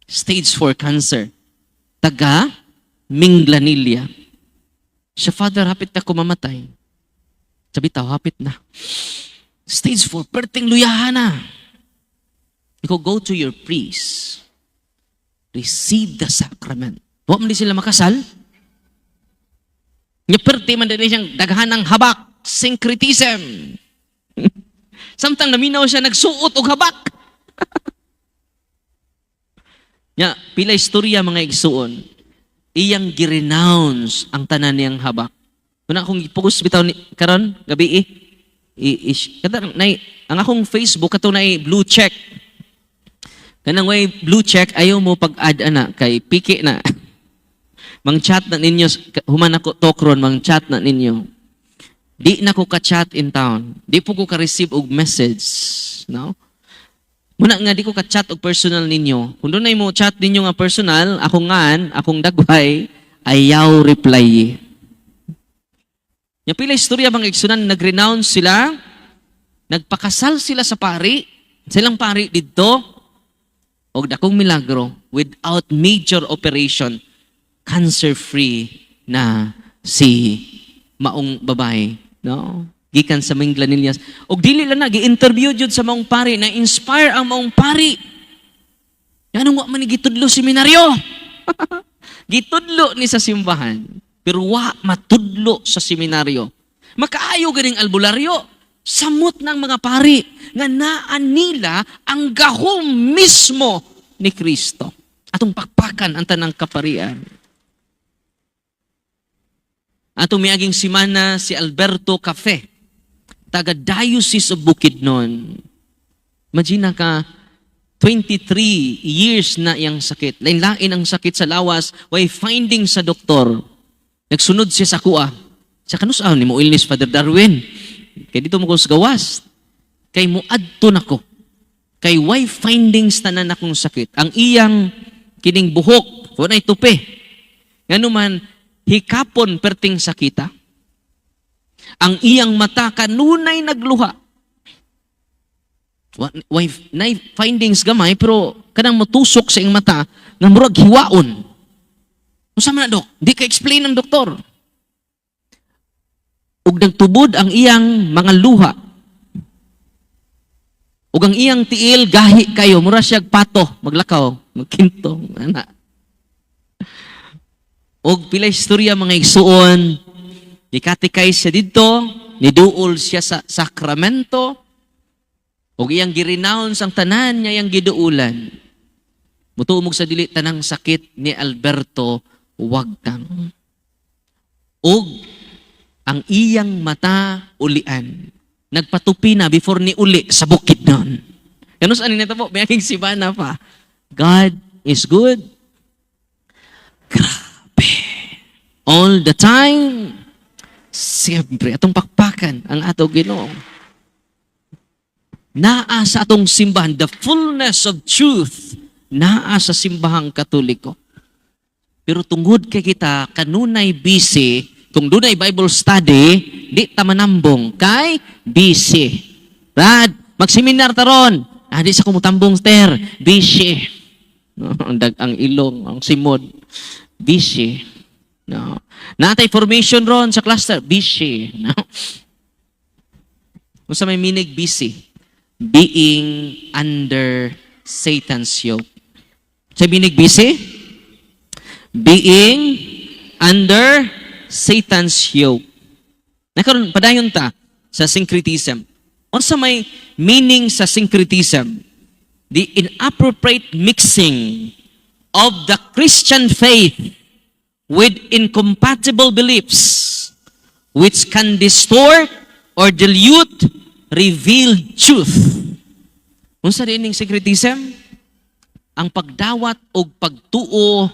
Stage 4 cancer. Taga Minglanilla. Siya, Father, hapit na ko mamatay. Sabi tao, hapit na. Stage 4, perting luyahan na. Ikaw, go to your priest. Receive the sacrament. Huwag mo di sila makasal. Nga perti man din siyang daghan ng habak. Syncretism. Samtang naminaw siya, nagsuot og habak. Nya, pila istorya mga igsuon. Iyang girenounce ang tanan niyang habak. Kuna akong ipugos bitaw ni karon gabi ang akong Facebook kato na blue check. Kanang way blue check ayaw mo pag-add ana kay piki na. Mang chat na ninyo human ako tokron mang chat na ninyo. Di na ko ka-chat in town. Di po ko ka-receive og message, no? Muna nga di ko ka-chat og personal ninyo. Kung doon na mo chat ninyo nga personal, akong dagway ayaw reply. Nya pila istorya mga igsunan nag-renounce sila, nagpakasal sila sa pari, silang pari didto og dakong milagro without major operation, cancer-free na si maong babae, no? Gikan sa Minglanillas. Og dili lang na gi-interview jud sa maong pari na inspire ang maong pari. Nganong wa man ni gitudlo seminaryo? Gitudlo ni sa simbahan, pero wa matudlo sa seminaryo. Makaayo ganing albularyo. Samot ng mga pari nga naan nila ang gahom mismo ni Kristo. Atong pakpakan ang tanang kaparian. Atong miaging simana si Alberto Cafe, taga Diocese of Bukidnon. Imagine ka, 23 years na iyang sakit. Lain-lain ang sakit sa lawas, way finding sa doktor. Nagsunod siya sa kuha. Sa kanusaw ni mo illness, Father Darwin. Kaya dito mo ko sa gawas. Kay muadto na ko. Kay way findings tanan akong sakit. Ang iyang kining buhok, wala tupi. Ngano man, hikapon perting sakita. Ang iyang mata kanunay nagluha. Way findings gamay, pero kanang matusok sa iyang mata, nga murag hiwaon. Masama na, Dok? Di ka-explain ng doktor. Ug nagtubod ang iyang mga luha. Ug ang iyang tiil gahi kayo, mura siya pato, maglakaw, magkinto, ana. Ug pila istorya mga igsuon, ikatikay siya dito, niduol siya sa sakramento, ug iyang girenounce ang tanan niya iyang giduulan. Mutuumog sa dili tanang sakit ni Alberto wagtang. Ug ang iyang mata ulian. Nagpatupi na before ni uli sa bukid nun. Ganun saan nito po, may aking sibana pa. God is good. Grabe. All the time. Siyempre, atong pakpakan ang ato Ginoo. Naa sa atong simbahan, the fullness of truth, naa sa simbahang Katoliko. Pero tungod kay kita, kanunay busy, kung doon ay Bible study, di tamanambong kay busy. Brad, magseminar taron. Di sa kumutambong ster. Busy. No, ang ilong, ang simod. Busy. No. Natay formation ron sa cluster. Busy. No. Kung sa may minig, busy. Being under Satan's yoke. Sa minig, busy? Being under Satan's yoke. Nakaroon, padayon ta sa syncretism. Unsa may meaning sa syncretism? The inappropriate mixing of the Christian faith with incompatible beliefs which can distort or dilute revealed truth. Unsa din ning syncretism? Ang pagdawat o pagtuo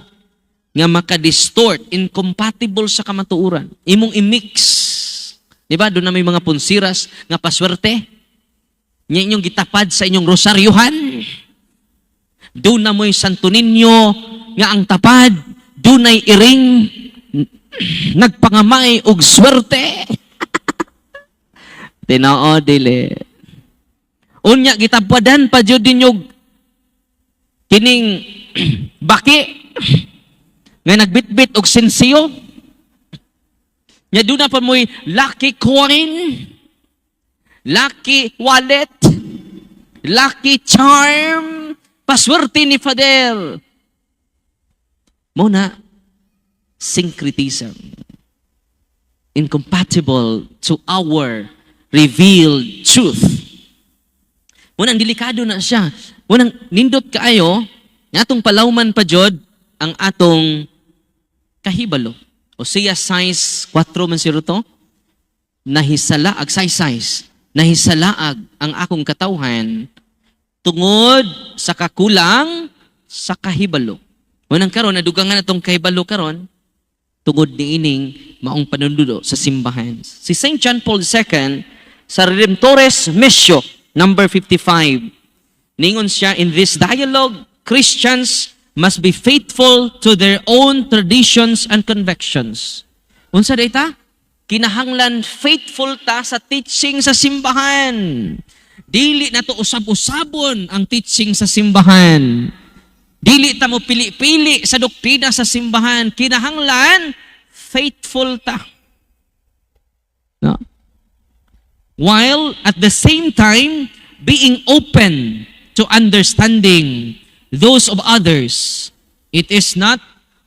nga makadistort, incompatible sa kamatuoran. Imong i-mix. Diba? Doon na may mga punsiras nga paswerte. Nya inyong gitapad sa inyong rosaryuhan. Doon na mo'y Santo Niño nga ang tapad. Doon ay iring nagpangamay og swerte. Tinoo, dili. Unya, gitapadan pa dyan din yung kining baki nga nagbitbit og sensiyo. Nya doon na pa mo'y lucky coin, lucky wallet, lucky charm, paswerte ni Father. Muna, syncretism. Incompatible to our revealed truth. Munang delikado na siya. Munang nindot kaayo, nga atong palawman pa jud ang atong kahibalo. O siya size 4 man siro to, nahisalaag, size, nahisalaag ang akong katawhan tungod sa kakulang sa kahibalo. Munang karon nadugangan atong kahibalo karon tungod niining maong panundulo sa simbahan. Si Saint John Paul II sa Redemptoris Missio number 55, ningon siya, in this dialogue, Christians must be faithful to their own traditions and convictions. Unsa dayta? Kinahanglan faithful ta sa teaching sa simbahan. Dili na to usab-usabon ang teaching sa simbahan. Dili ta mo pili-pili sa doktrina sa simbahan. Kinahanglan faithful ta. No? While at the same time being open to understanding those of others. It is not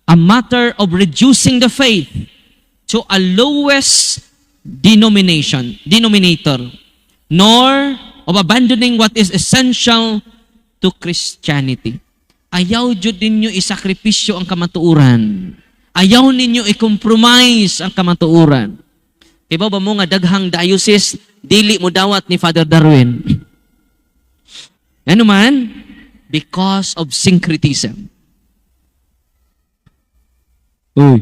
a matter of reducing the faith to a lowest denominator, nor of abandoning what is essential to Christianity. Ayaw jud ninyo isakripisyo ang kamatuoran. Ayaw ninyo i-compromise ang kamatuoran. Kaya ba mo nga daghang diocese, dili mo dawat ni Father Darwin? Ano man? Because of syncretism. Uy.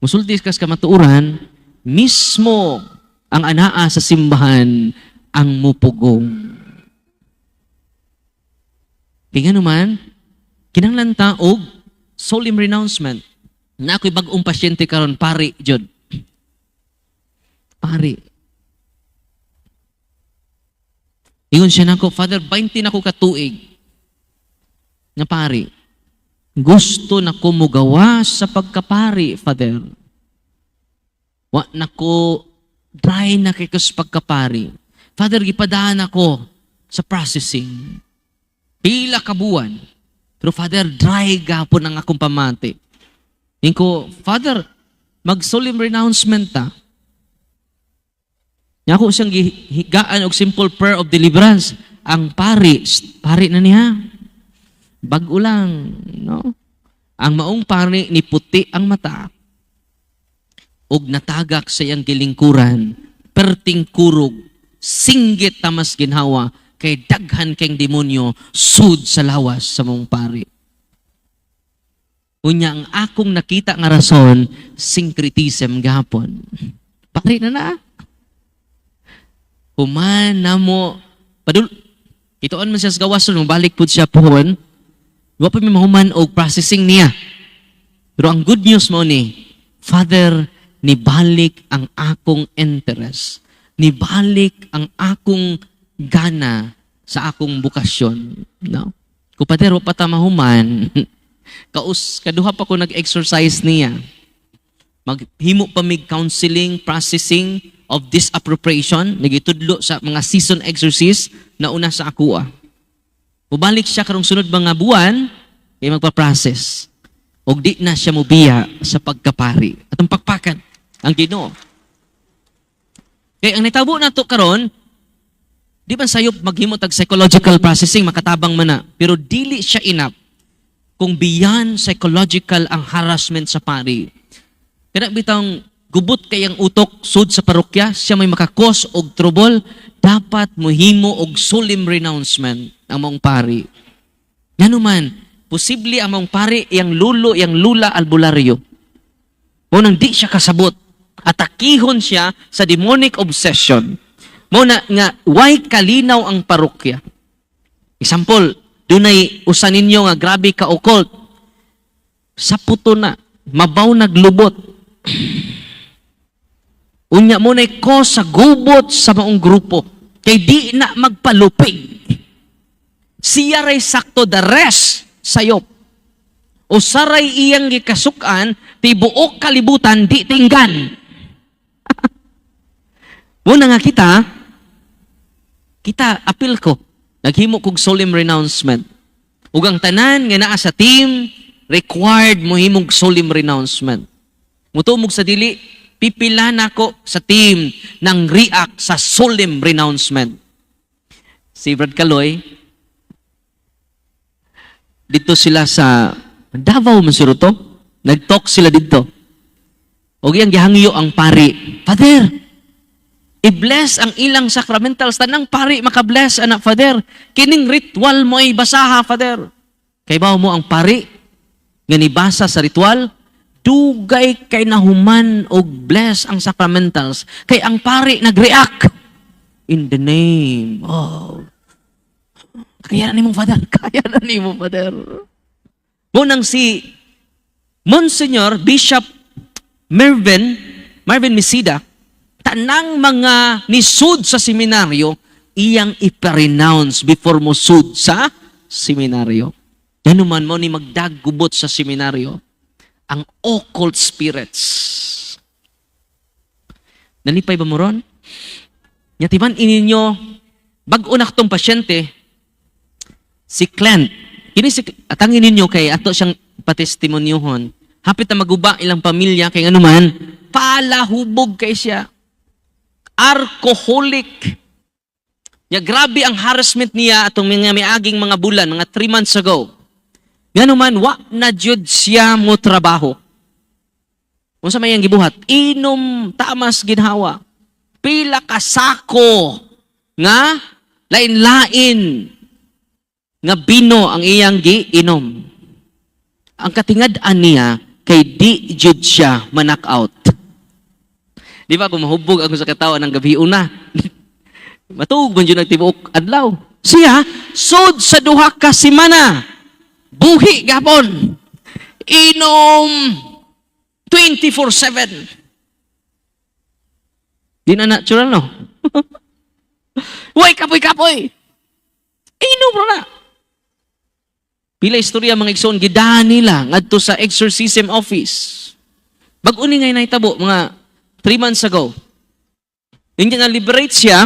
Musultis kas kamatuoran, mismo ang anaa sa simbahan ang mupugong. Kaya naman, kinahanglan ta og solemn renouncement. Na ako'y bagong pasyente karon pari, jud. Pari. Ingon siya nako, Father, 20 na ko katuig. Nga pari. Gusto na ko mugawa sa pagkapari, Father. Wa na ko, dry na kay kas pagkapari. Father, gipadaan ako sa processing. Pila kabuan. Pero Father, dry gapon ang akong pamati. Ingon ko, Father, mag-solemn renouncement ta. Nga ako siyang higaan og simple prayer of deliverance. Ang pari na niya. Bago lang, no? Ang maong pari ni puti ang mata. Og natagak sa iyang gilingkuran, perting kurog, singgit tamas ginhawa, kay daghan keng demonyo, sud sa lawas sa mong pari. Unya ang akong nakita nga rason, syncretism gapon. Pari na. Human na mo, itoon man siya sa gawason, balik po siya pohon, wa pa may mahuman o processing niya. Pero ang good news mo ni, Father, nibalik ang akong interest, nibalik ang akong gana sa akong bukasyon. No? Kung Father, wa pa ta mahuman, kaduha pa ko nag-exercise niya. Maghimo pa mig counseling, processing, of disappropriation, nagitudlo sa mga season exorcist na una sa akua. Mubalik siya karong sunod mga buwan, kaya magpa-process. O di na siya mubiya sa pagkapari. At ang pakpakan, ang Ginoo. Kaya ang nitabo na to karon, di ba sayop maghimo tag psychological processing, makatabang man na. Pero dili siya enough kung beyond psychological ang harassment sa pari. Kaya bitang gubot kayang utok sud sa parokya, siya may makakos og trouble, dapat mohimo og solemn renouncement ang mong pari. Ngano man, posible ang mong pari yang lulo, yang lula albularyo. Mo nang di siya kasabot, atakihon siya sa demonic obsession. Mo na nga why kalinaw ang parokya. Example, dunay usa ninyo nga grabe ka occult. Sa puto na, mabaw naglubot. Unya mo na ko sa gubot sa maong grupo. Kay di na magpalupig. Siya ray sakto the rest sayop. O saray iyang gikasukan, tibuok kalibutan, di tinggan. Muna nga kita apil ko, naghimo kog solemn renouncement. Ug ang tanan nga naa sa team, required mo himog solemn renouncement. Mutumog sa dili, pipila nako sa team nang react sa solemn renouncement. Si Brad Kaloy, dito sila sa Davao man to, nag-talk sila dito. O yang gihangyo ang pari, Father, i-bless ang ilang sacramentals, tanang pari maka-bless, anak Father. Kining ritual mo ay basaha, Father. Kay bawo mo ang pari, nga nibasa sa ritual, dugay kay nahuman og bless ang sacramentals. Kay ang pari nag-react. In the name of... Kaya na ni mo, Father. Kaya na ni mo, Father. Munang si Monsignor Bishop Mervin Mesida, tanang mga nisud sa seminaryo, iyang iparenounce before mo sud sa seminaryo. Yan man mo ni magdagubot sa seminaryo, ang occult spirits. Nalipay ba mo ron? Yatiman ininyo, bag-unak tong pasyente, si Clint, kini si atangin ninyo kay ato siyang patestimonyohon. Hapit na maguba ilang pamilya kay anuman, palahubog kay siya. Alcoholic. Ya grabe ang harassment niya atong mga miaging mga bulan, mga 3 months ago. Nganuman wa na jud siya mo trabaho. Unsa may ang gibuhat? Inom tamas ginhawa. Pila ka sako nga lain-lain nga bino ang iyang giinom. Ang katingad-an niya kay di jud siya manak out. Di ba kung mahubog ako sa katawan ng gabi una, matug man jud nagtibuok adlaw. Siya sud sa duha ka semana buhi gapon. Inom 24/7. Di na natural, no? Uy, kapoy-kapoy! Inom na. Pila istorya mga igsoon, gidahan nila ngadto sa exorcism office. Bag-o ni ngay nahitabo, mga 3 months ago. Hindi na-liberate siya,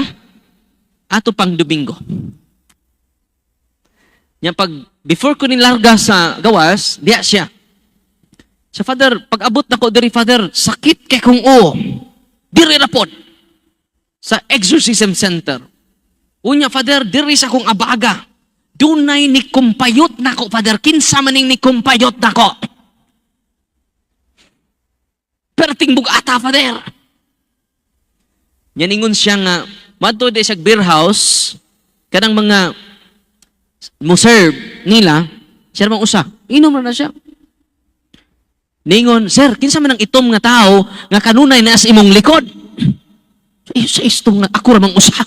ato pang Domingo. Yan before ko nilarga sa gawas, diya siya. Sa Father, pag abot na ko diri, Father, sakit kay kung diri na pod sa exorcism center. Unya, Father, diri sa kong abaga. Dunay ni kumpayot na ko, Father. Kinsa maning ni kumpayot na ko. Perting bugata, Father. Yaningon siya nga, madto di sa beer house, kanang mga mo-serve nila, siya namang usa. Inom na siya. Ningon, Sir, kinsa man ang itom nga tao nga kanunay na sa imong likod? Sa istong nga, ako ramang usa.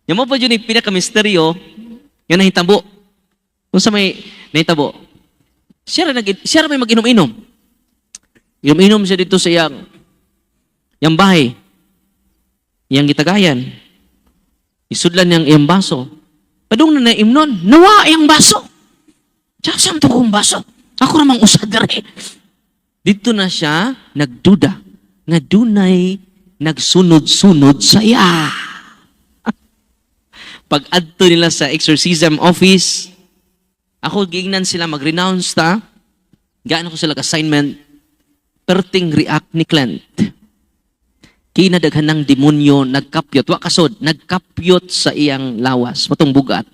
Yan mo pa yun yung pinaka-misteryo, yan nahitabo. Kung sa may nahitabo, siya may mag-inom-inom. Inom-inom siya dito sa iyang bahay. Iyang gitagayan. Isudlan niyang iyang baso. Padung na naimnon, nawa iyang baso. Saan to kong baso? Ako namang usad rin. Dito na siya nagduda nga dunay nagsunod-sunod sa iya. Pag adto nila sa exorcism office, ako giingnan sila mag-renounce ta. Gaano ko sila assignment, perting react ni Clint. kinadaghan ng demonyo nagkapyot, wa kasod, nagkapyot sa iyang lawas, motong bugat.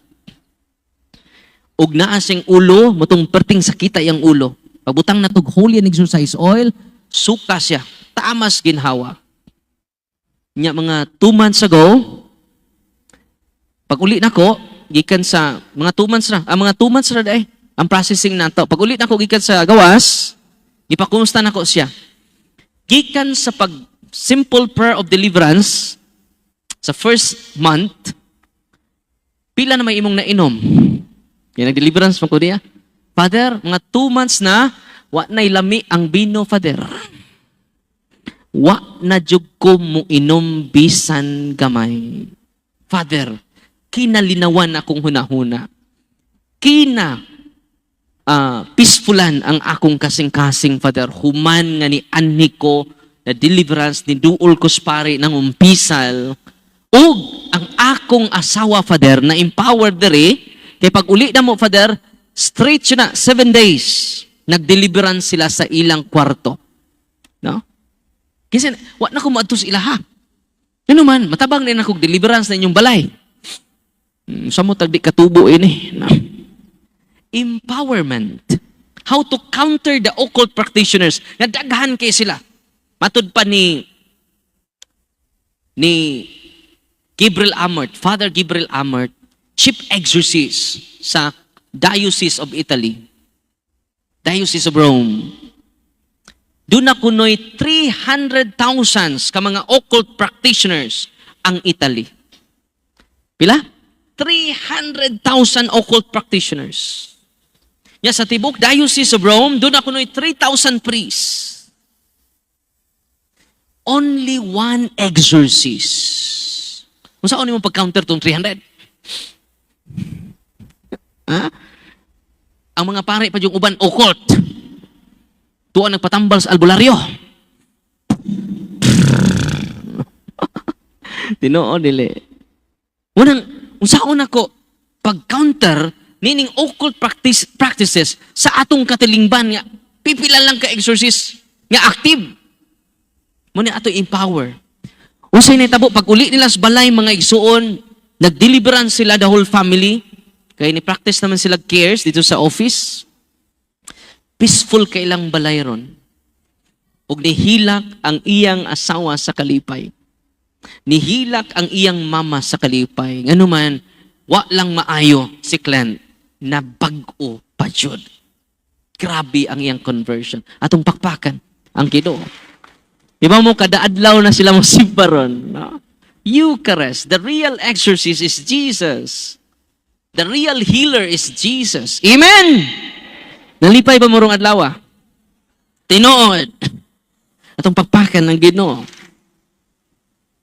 Ug naa sing ulo, motong perting sakita iyang ulo. Pagbutang natog holy and exercise oil, suka siya, tamas ginhawa. Nya mga 2 months ago, pag uli nako gikan sa mga 2 months na, mga 2 months na day, ang processing nato. Pag uli nako gikan sa gawas, gipakumusta nako siya. Gikan sa pag simple prayer of deliverance sa first month, pila na may imong nainom. Kaya nag-deliverance mo ko niya. Father, mga 2 months na, wa na'y lami ang bino, Father. Wa na jud ko mo inom bisan gamay. Father, kinalinawan akong hunahuna. Peacefulan ang akong kasing-kasing, Father. Human nga ni anhi ko na deliverance ni duol ko pare ng umpisal. Ug ang akong asawa, Father, na empowered dere, kay pag uli na mo, Father, straight yun na, 7 days, nag-deliverance sila sa ilang kwarto. No? Kasi, wa na ko maadto sa ilaha. Ano man, matabang na akong deliverance na inyong balay. Sa mo tagdi katubo ini. No? Empowerment. How to counter the occult practitioners. Nadaghan kay sila. Matud pa ni Gabriel Amort, Father Gabriel Amort, chief exorcist sa Diocese of Italy, Diocese of Rome. Doon na kunoy 300,000 ka mga occult practitioners ang Italy. Pila? 300,000 occult practitioners. Nya sa tibok Diocese of Rome, doon na kunoy 3,000 priests. Only 1 exorcist. Kung saan mo pag-counter itong 300? Ha? Ang mga pare pa yung uban, occult. Tuwa nagpatambal sa albularyo. Tinoo, dili. Kung saan ako pag-counter, nining occult practices sa atong katilingban nga, pipila lang ka exorcist nga active. Muna ato empower. Unsay nahitabo pag uli nila sa balay mga igsuon, nag-deliverance sila the whole family. Kaya ni-practice naman sila cares dito sa office. Peaceful kay ilang balay ron. Ug nihilak ang iyang asawa sa kalipay. Nihilak ang iyang mama sa kalipay. Nganuman, wa lang maayo si Clint na bag-o pa jud. Grabe ang iyang conversion. Atong pakpakan ang Ginoo. Di ba mo, kadaadlaw na sila mosimba ron. No? Eucharist, the real exorcist is Jesus. The real healer is Jesus. Amen! Nalipay ba mo rong adlaw? Tinuod. Atong pagpakan ng Ginoo.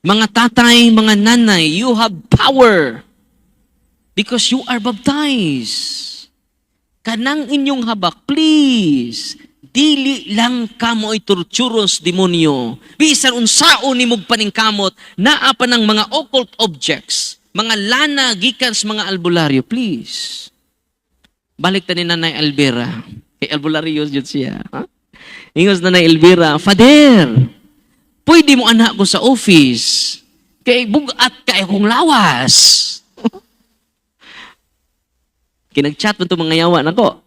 Mga tatay, mga nanay, you have power because you are baptized. Kanang inyong habak, please, dili lang kamo ay torturos demonyo. Bisan unsaon ni mong paningkamot, naa pa ng mga occult objects, mga lana, gikan sa mga albularyo, please. Balik ta ni Nanay Elvira. Kay albularyo yun siya. Ha? Ingos Nanay Elvira, Father, pwede mo anak ko sa office. Kay bugat kay kong lawas. Kinag-chat mo ito mga yawa na ko.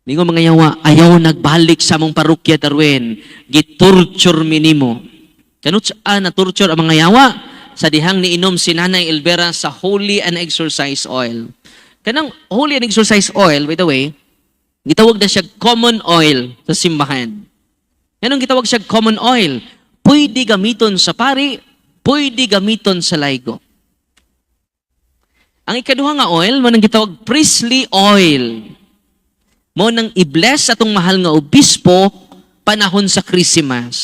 Ningo mga yawa, ayaw nagbalik sa mong parokya Darwin. Gitorture minimo. Kanut saan na torture ang mga yawa? Sa dihang niinom si Nanay Elvira sa Holy and Exorcise Oil. Kanang Holy and Exorcise Oil, by the way, gitawag na siya common oil sa simbahan. Yanong gitawag siya common oil. Pwede gamiton sa pari, pwede gamiton sa laygo. Ang ikaduha nga oil, mo nang gitawag priestly oil. Mo nang i-bless atong mahal nga obispo panahon sa Christmas.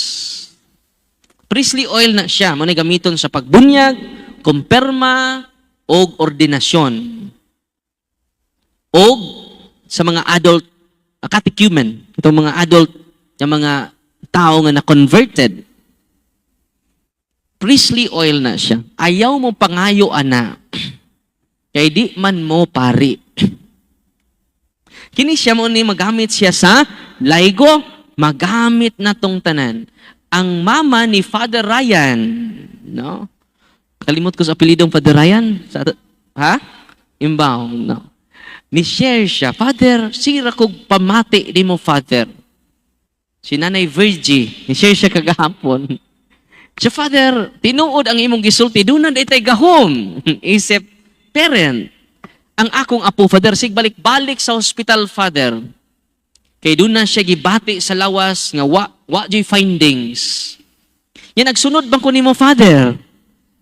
Priestly oil na siya, mo nang gamiton sa pagbunyag, kumpirma, o ordinasyon. O sa mga adult catechumen, itong mga adult, yung mga tao nga na-converted. Priestly oil na siya. Ayaw mo pangayo, ana. Kaya di man mo pari. Kini siya mo ni magamit siya sa laygo, magamit na tong tanan. ang mama ni Father Ryan, no? Kalimot ko sa apelidong Father Ryan. Ha? Imbaw, no? Ni-share siya, Father, sira kong pamati di mo, Father. Si Nanay Virgie, ni-share siya kagahapon. Siya, Father, tinuod ang imong gisulti, doon na itay gahom. Isip, parent, ang akong apo, Father, sigbalik-balik sa hospital, Father. Kay doon na siya gibati sa lawas nga wa joy findings. Yan, nagsunod bang ko nimo, Father?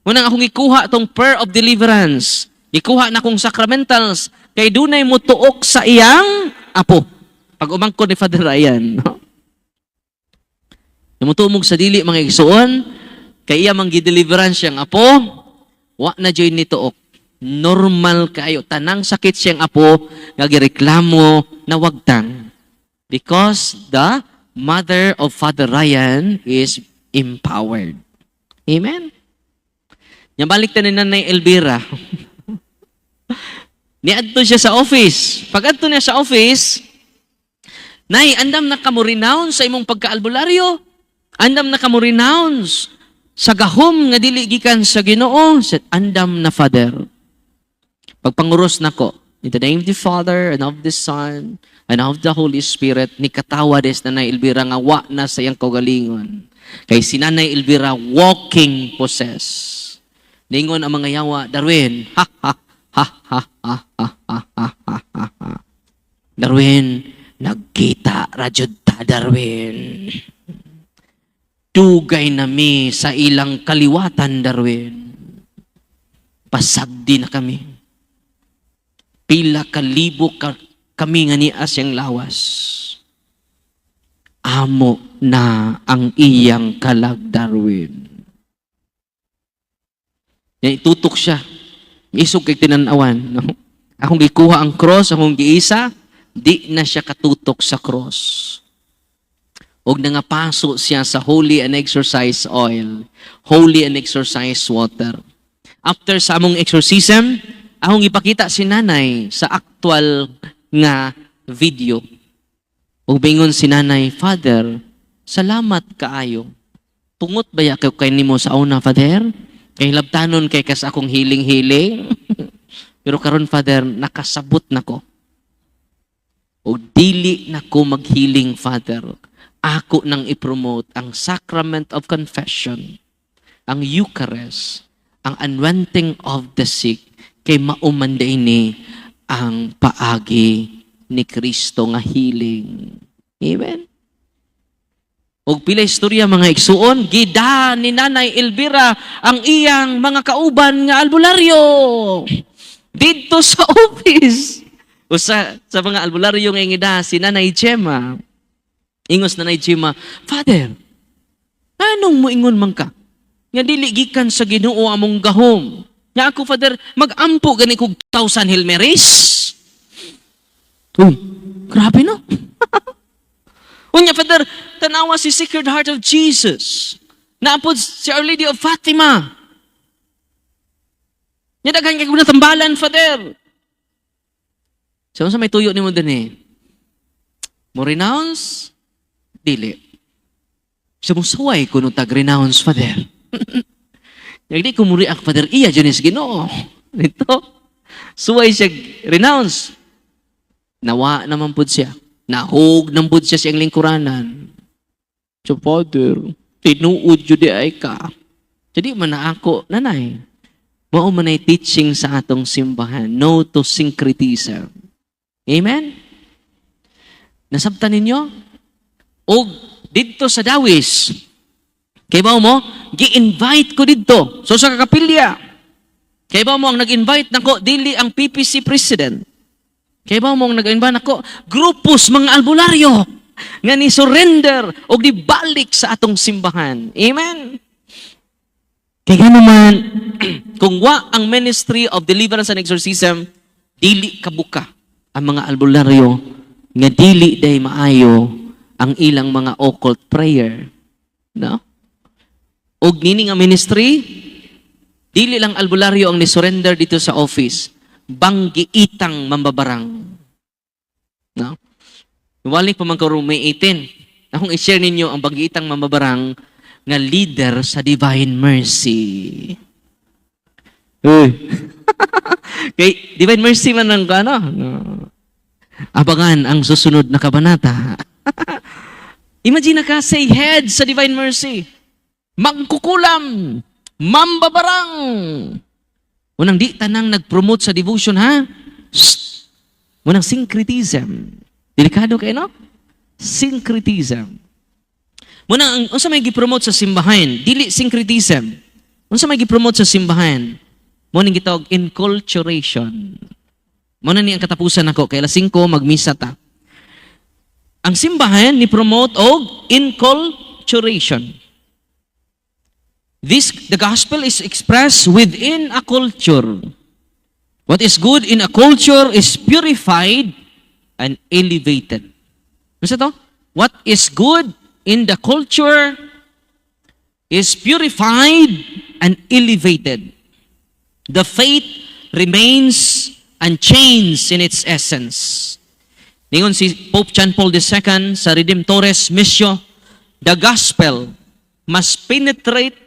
Unang akong ikuha tong prayer of deliverance. Ikuha na kong sacramentals. Kay dunay mo tuok sa iyang apo. Pag umangkod ni Father Ryan. No? Namutumog sa dili mga igsuon. Kay iya manggideliverance siyang apo. Wa na joy ni tuok. Normal kayo. Tanang sakit siyang apo. Nagireklamo na wagtang. Because the mother of Father Ryan is empowered. Amen? Yang balik ni Nanay Elvira. Niadto siya sa office. Pag adto niya sa office, Nay, andam na ka mo renounce sa imong pagkaalbularyo. Andam na ka mo renounce sa gahom nga dili gikan sa Ginoo. Said, andam na, Father. Pagpanguros nako, in the name of the Father and of the Son and of the Holy Spirit, ni katawa des Nanay Elvira nga wa na sa iyang kaugalingon. Kay si Nanay Elvira walking possess. Ningon ang mga yawa, Darwin, ha, ha, ha, ha, ha, ha, ha, ha, ha, ha. Darwin, nagkita, rajud ta, Darwin. Dugay nami sa ilang kaliwatan, Darwin. Pasagdi na kami. Pila kalibo kami nga nias yung lawas. Amo na ang iyang kalag, Darwin. Yan, itutok siya. Isog kay tinanawan. No? Akong gikuha ang cross, akong giisa, di na siya katutok sa cross. Og nangapaso siya sa holy and exorcise oil, holy and exorcise water. After sa among exorcism, akong ipakita si Nanay sa actual nga video. Og bingon si Nanay, Father, salamat kaayo. Tungot ba ya kay nimo sa una, Father? Kay labtanon kay kas akong hiling-hiling. Pero karon, Father, nakasabot na ko. O dili na ko maghiling, Father. Ako nang ipromote ang sacrament of confession, ang Eucharist, ang anointing of the sick, kay maumanday ni ang paagi ni Kristo nga healing. Amen? O pila istorya mga igsuon, gida ni Nanay Elvira ang iyang mga kauban nga albularyo. Dito sa office. O sa mga albularyo nga ingida si Nanay Gemma. Ingos Nanay Gemma, Father, anong mo ingon man ka? Nga dili gikan sa Ginoo among gahom. Nga ako, Father, mag-ampo gani kog 1,000 Hail Marys. Uy, grabe no? Unya, Father, tanawa si Sacred Heart of Jesus. Naapod si Our Lady of Fatima. Nyadagan kay kuna tambalan, Father. So, sa may tuyo ni mo din eh. Mo renounce? Dili. Sa mong saway ko nung tag-renounce, Father. Hindi ko muri Father, iya dyan is Ginoo. Ito. Suway siya renounce. Nawa naman po siya. Nahog ng siya siyang lingkuranan. So, Father, tinuod yun ay ka. Jadi man na ako, Nanay, mao man ay teaching sa atong simbahan, no to syncretism. Amen? Nasabtan ninyo? O dito sa Dawis, kay ba mo, gi-invite ko dito. So sa kakapilya, kay ba mo ang nag-invite nako, dili ang PPC President. Kaya ba mong nag-invite ako? Grupos, mga albularyo, nga ni surrender o di balik sa atong simbahan. Amen? Kaya naman, kung wa ang ministry of deliverance and exorcism, dili kabuka ang mga albularyo nga dili day maayo ang ilang mga occult prayer. No? O nini nga ministry, dili lang albularyo ang ni-surrender dito sa office. Banggiitang mambabarang. No? Walik pa man ka May 18. Akong i-share ninyo ang banggiitang mambabarang nga leader sa Divine Mercy. Uy. Kay Divine Mercy man ang ano? Abangan ang susunod na kabanata. Imagine na ka, say head sa Divine Mercy. Magkukulam. Mambabarang. Unang di tanang nag-promote sa devotion, ha? Shh. Unang syncretism. Delikado kayo, no? Syncretism. Muna, unsa may gi-promote sa simbahan? Dili syncretism. Unsa may gi-promote sa simbahan? Muna gitawag enculturation. Muna ni ang katapusan ako, kay alas 5 magmisa ta. Ang simbahan ni promote og enculturation. The gospel is expressed within a culture. What is good in a culture is purified and elevated. Ano to? What is good in the culture is purified and elevated. The faith remains unchanged in its essence. Ningon si Pope John Paul II sa Redemptoris Missio, the gospel must penetrate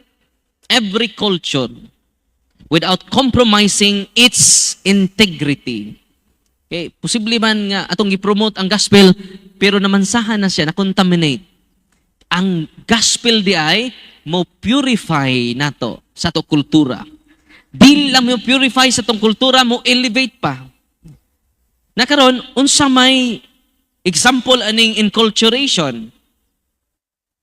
every culture without compromising its integrity. Okay, posible man nga atong gi-promote ang gospel pero namansahan na siya, na-contaminate. Ang gospel di ay mo purify nato sa to kultura. Di lang mo purify sa tong kultura, mo elevate pa. Nakaron, unsa may example aning enculturation.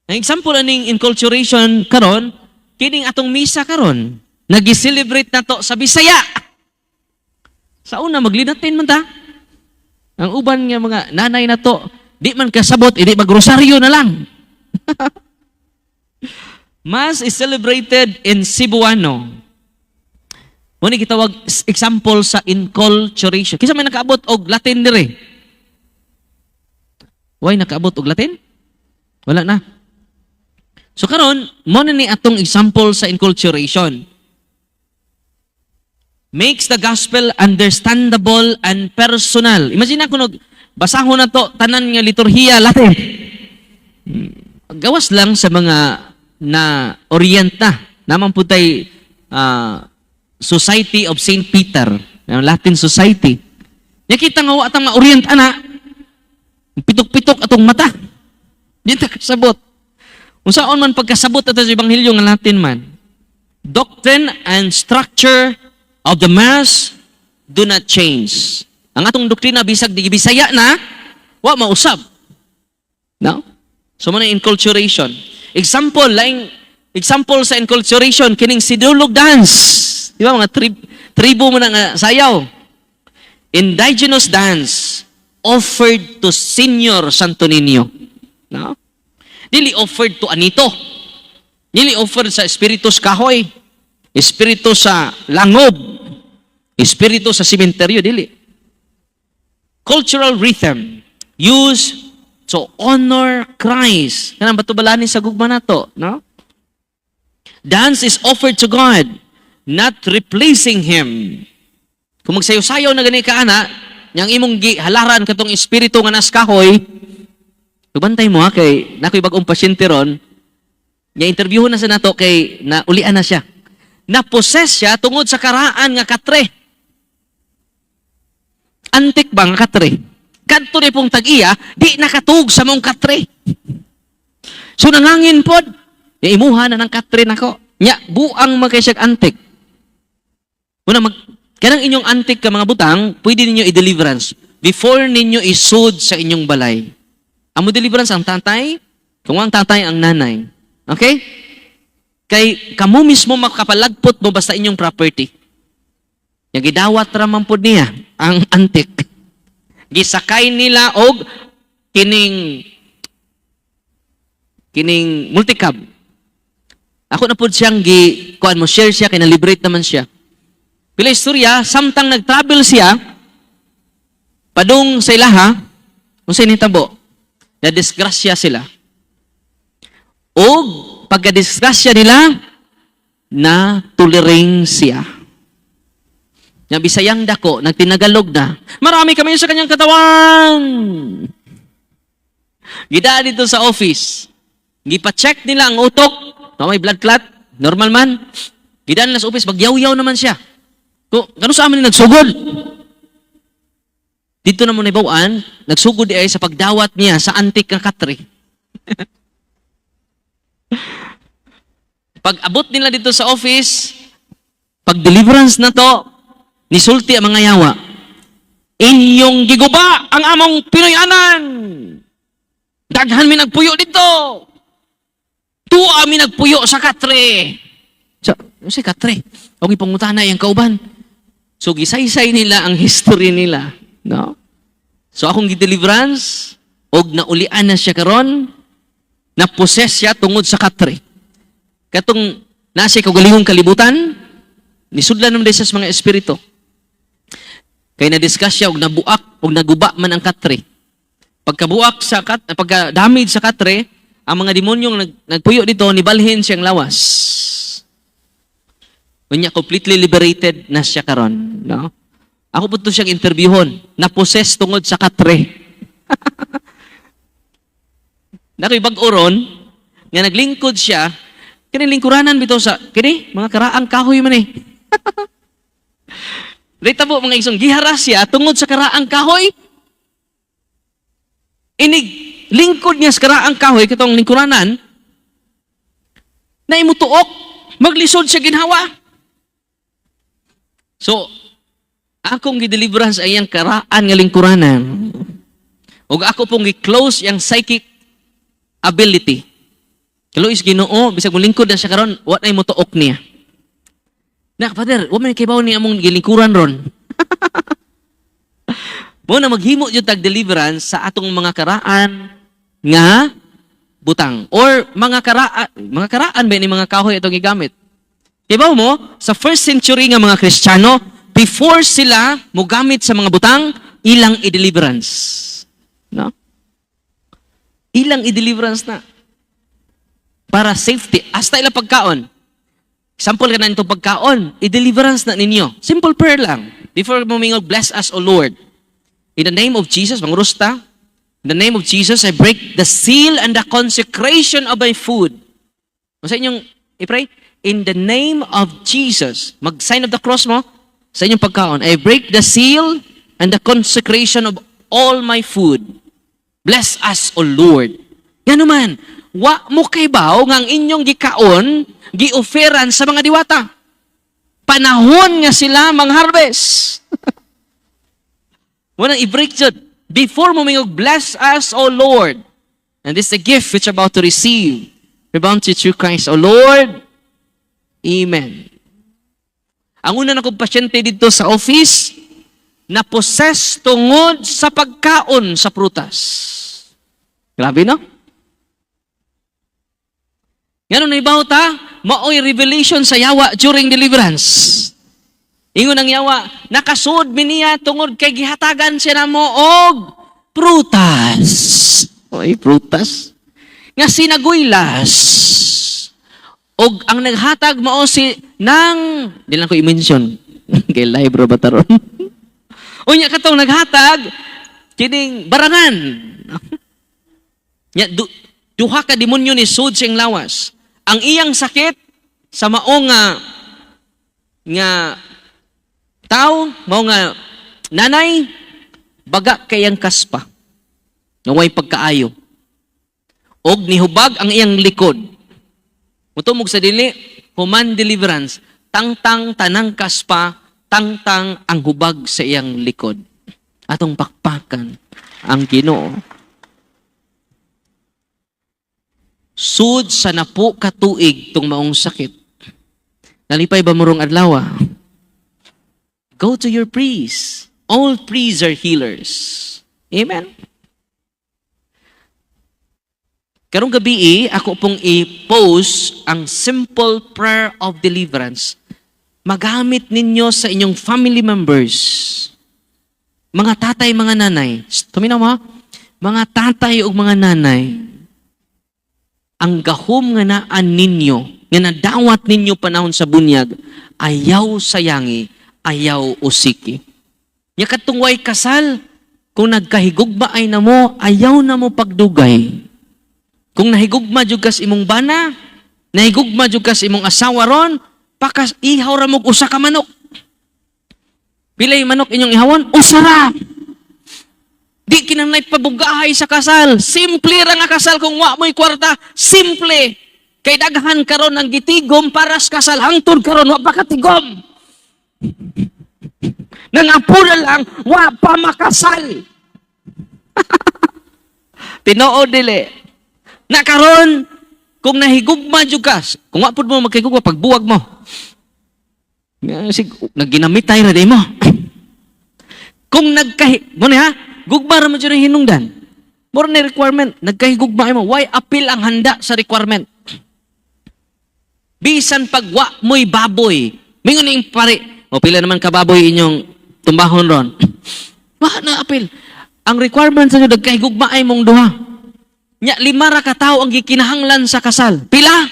Ang example aning enculturation karon, kining atong misa karon, nagi-celebrate nato sa Bisaya. Sa una maglinatin man ta. Ang uban nga mga nanay nato, di man kasabot, di magrosaryo na lang. Mass is celebrated in Cebuano. Muna gitawag example sa enculturation. Kisa may nakaabot og Latin dire. Why nakaabot og Latin? Wala na. So karon, muna ni atong example sa enculturation. Makes the gospel understandable and personal. Imagine ako basahon na to tanan nga liturhiya Latin. Gawas lang sa mga na orient na. Naman po tay Society of St. Peter, Latin Society. Nakita nga atang ma-orient ana, pitok-pitok atong mata. Di ta kasabot. Unsaon man pagkasabot ato sa ebanghelyo nga Latin man. Doctrine and structure of the Mass do not change. Ang atong doktrina bisag di Bisaya na, wa mausab. No? So man enculturation. Example sa enculturation kining sidulog dance. Di ba mga tribo mo na nga sayaw. Indigenous dance offered to Senior Santo Niño. No? Dili offered to Anito. Dili offered sa Espiritu sa kahoy. Espiritu sa langob. Espiritu sa simenteryo. Dili. Cultural rhythm used to honor Christ. Kanang batubalani sa gugma nato, no? Dance is offered to God, not replacing Him. Kung magsayo-sayaw na gani ka ana, yang imong halaran katong espiritu nga nas kahoy, tubantay mo ha, kay nakoy bagong pasyente ron, nga interviewon na sa nato kay naulian na siya. Na-possess siya tungod sa karaan nga katre. Antik ba nga katre? Kadto ni pong tag-iya, di nakatug sa mong katre. So nangangin pod, imuha na ng katre nako. Nya, buang magkasyag antik. Una, kanang inyong antik ka mga butang, pwede ninyo i-deliverance before ninyo isud sa inyong balay. Amo deliverance ang tatay, kung ang tatay ang nanay. Okay? Kay kamo mismo makapalagpot mo basta inyong property. Yang gidawat raman po niya ang antik. Gisakay nila og kining multicab. Ako na po siyang kuan mo share siya kay na-liberate naman siya. Pila istorya, samtang nag-travel siya padung sa ilaha, unsay nitabo? Na disgrasya sila. O pagka-disgrasya nila, na tulering siya. Yang Bisayang dako, nagtinagalog na, marami kami sa kanyang katawan. Gidaan dito sa office. Gipa-check nila ang utok, na may blood clot, normal man. Gidan na sa office, bagyaw-yaw naman siya. Kano sa amin nagsugod? Dito na mo nabawaan, nagsugod ay sa pagdawat niya sa antik na katre. Pag abot nila dito sa office, pag deliverance na to, nisulti ang mga yawa. Inyong giguba ang among Pinoyanan. Daghan mi nagpuyo dito. Tuwa mi nagpuyo sa katre. So, si katre. O ipangutana yung kauban. So, gisaysay nila ang history nila. No? So, akong gideliverance, og naulian na siya karon, na-possess siya tungod sa katre. Katong nasa kaugalingong kalibutan, nisudlan naman sa mga espiritu. Kaya na-discuss siya, og nabuak, og naguba man ang katre. Pagkabuak sa pagka-damage sa katre, ang mga demonyong nagpuyo dito, nibalhin siyang lawas. Kanya completely liberated na siya karon, no? Ako po ito siyang interviewon, na-possess tungod sa katre. Nakoy bag-oron, nga naglingkod siya, kini lingkuranan bitaw sa, kini, mga karaang kahoy man eh. Rita po mga isong giharas siya tungod sa karaang kahoy. Inig, lingkod niya sa karaang kahoy, kitong lingkuranan, na imutuok, maglisod siya ginhawa. So, akong gideliverance ay ang karaan nga lingkuranan. O ako pong gi-close yung psychic ability. Kalo is Ginoo, bisag mo lingkod na siya karon, what ay mo tuok niya. Na, Father, wa man kibaw ni among gilingkuran ron. Mo na maghimo jud tag deliverance sa atong mga karaan nga butang or mga karaan ba ni mga kahoy atong gigamit. Kibaw mo, sa first century nga mga Kristiyano, before sila mogamit sa mga butang, ilang i-deliverance. No? Ilang i-deliverance na. Para safety. Hasta ilang pagkaon. Example ka na nitong pagkaon, i-deliverance na ninyo. Simple prayer lang. Before mo mingog, bless us, O Lord. In the name of Jesus, mangurusta, in the name of Jesus, I break the seal and the consecration of my food. Sa inyong i-pray, in the name of Jesus, mag-sign of the cross mo, sa inyong pagkaon, I break the seal and the consecration of all my food. Bless us, O Lord. Yan naman, wa mo kay baw nga ang inyong gikaon, gi-offeran sa mga diwata. Panahon nga sila mang-harvest. Wanang i-break jud. Before mo mingog, bless us, O Lord. And this is the gift which you're about to receive. Rebound to through Christ, O Lord. Amen. Ang una na kong pasyente dito sa office, na-possess tungod sa pagkaon sa prutas. Grabe, no? Yan ang naibaw ta, maoy revelation sa yawa during deliverance. Ingon ang yawa, nakasud miniya tungod kay gihatagan siya na mo og prutas. Oy, prutas. Nga sinaguylas. Og ang naghatag mao si nang di lang ko i-mention kay live ra bataron. Unya katong naghatag kining barangan. Nya duha ka demonyo ni sud sing lawas. Ang iyang sakit sa mao nga tao, mao nga nanay baga kayang kaspa. Nga way pagkaayo. Og nihubag ang iyang likod. Mutumog sa dili, human deliverance, tangtang tanang kaspa, tangtang ang hubag sa iyang likod. Atong pakpakan ang Ginoo. Sud sa napo katuig tong maong sakit. Nalipay ba murong adlaw? Go to your priest. All priests are healers. Amen? Karong gabi, ako pong i-post ang simple prayer of deliverance. Magamit ninyo sa inyong family members. Mga tatay, mga nanay. Tuminaw mo, mga tatay o mga nanay. Ang gahom nga naan ninyo, nga nadawat ninyo panahon sa bunyag, ayaw sayangi, ayaw usiki. Nya katungway kasal, kung nagkahigugma ay na mo, ayaw na mo pagdugay. Kung nahigugma jugas imong bana, Nahigugma jud ka sa imong asawa ron, pakas ihaw ra mo usa ka manok. Pilay manok inyong ihawon? Usa ra. Di kinahanglan pabugahay sa kasal. Simple ra nga kasal kung wa mo'y kwarta. Simple. Kay daghan karon ang gitigom para sa kasal. Hangtod karon wa pa katigom. Nangapula lang, wa pa makasal. Tinuod dili. Na karon kung nahigugma jud ka, kung wa pud mo magkahigugma pagbuwag mo. Nagginamitay ra day mo. Kung mo ni ha, gugma ra mo jud ang hinungdan. More na requirement, nagkahigugma mo. Why appeal ang handa sa requirement? Bisan pagwa mo'y baboy. Mingon ning pare, o pila naman kababoy inyong tumbahon ron. Wa na appeal. Ang requirement sa jud nagkahigugma ay mong duha. Nya 5 ra ka tawo ang gikinahanglan sa kasal. Pila?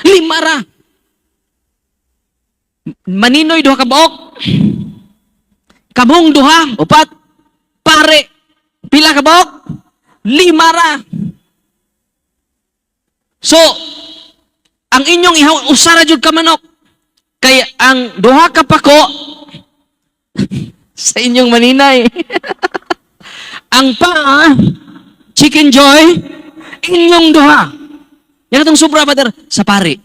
5 ra. Maninoy duha ka buok. Kamong duha, 4. Pare, pila ka buok? 5 ra. So, ang inyong ihaw usara jud ka manok. Kay ang duha ka pako sa inyong maninay. Ang pa, Chicken Joy, inyong duha. Yan itong sobra, Father, sa pari.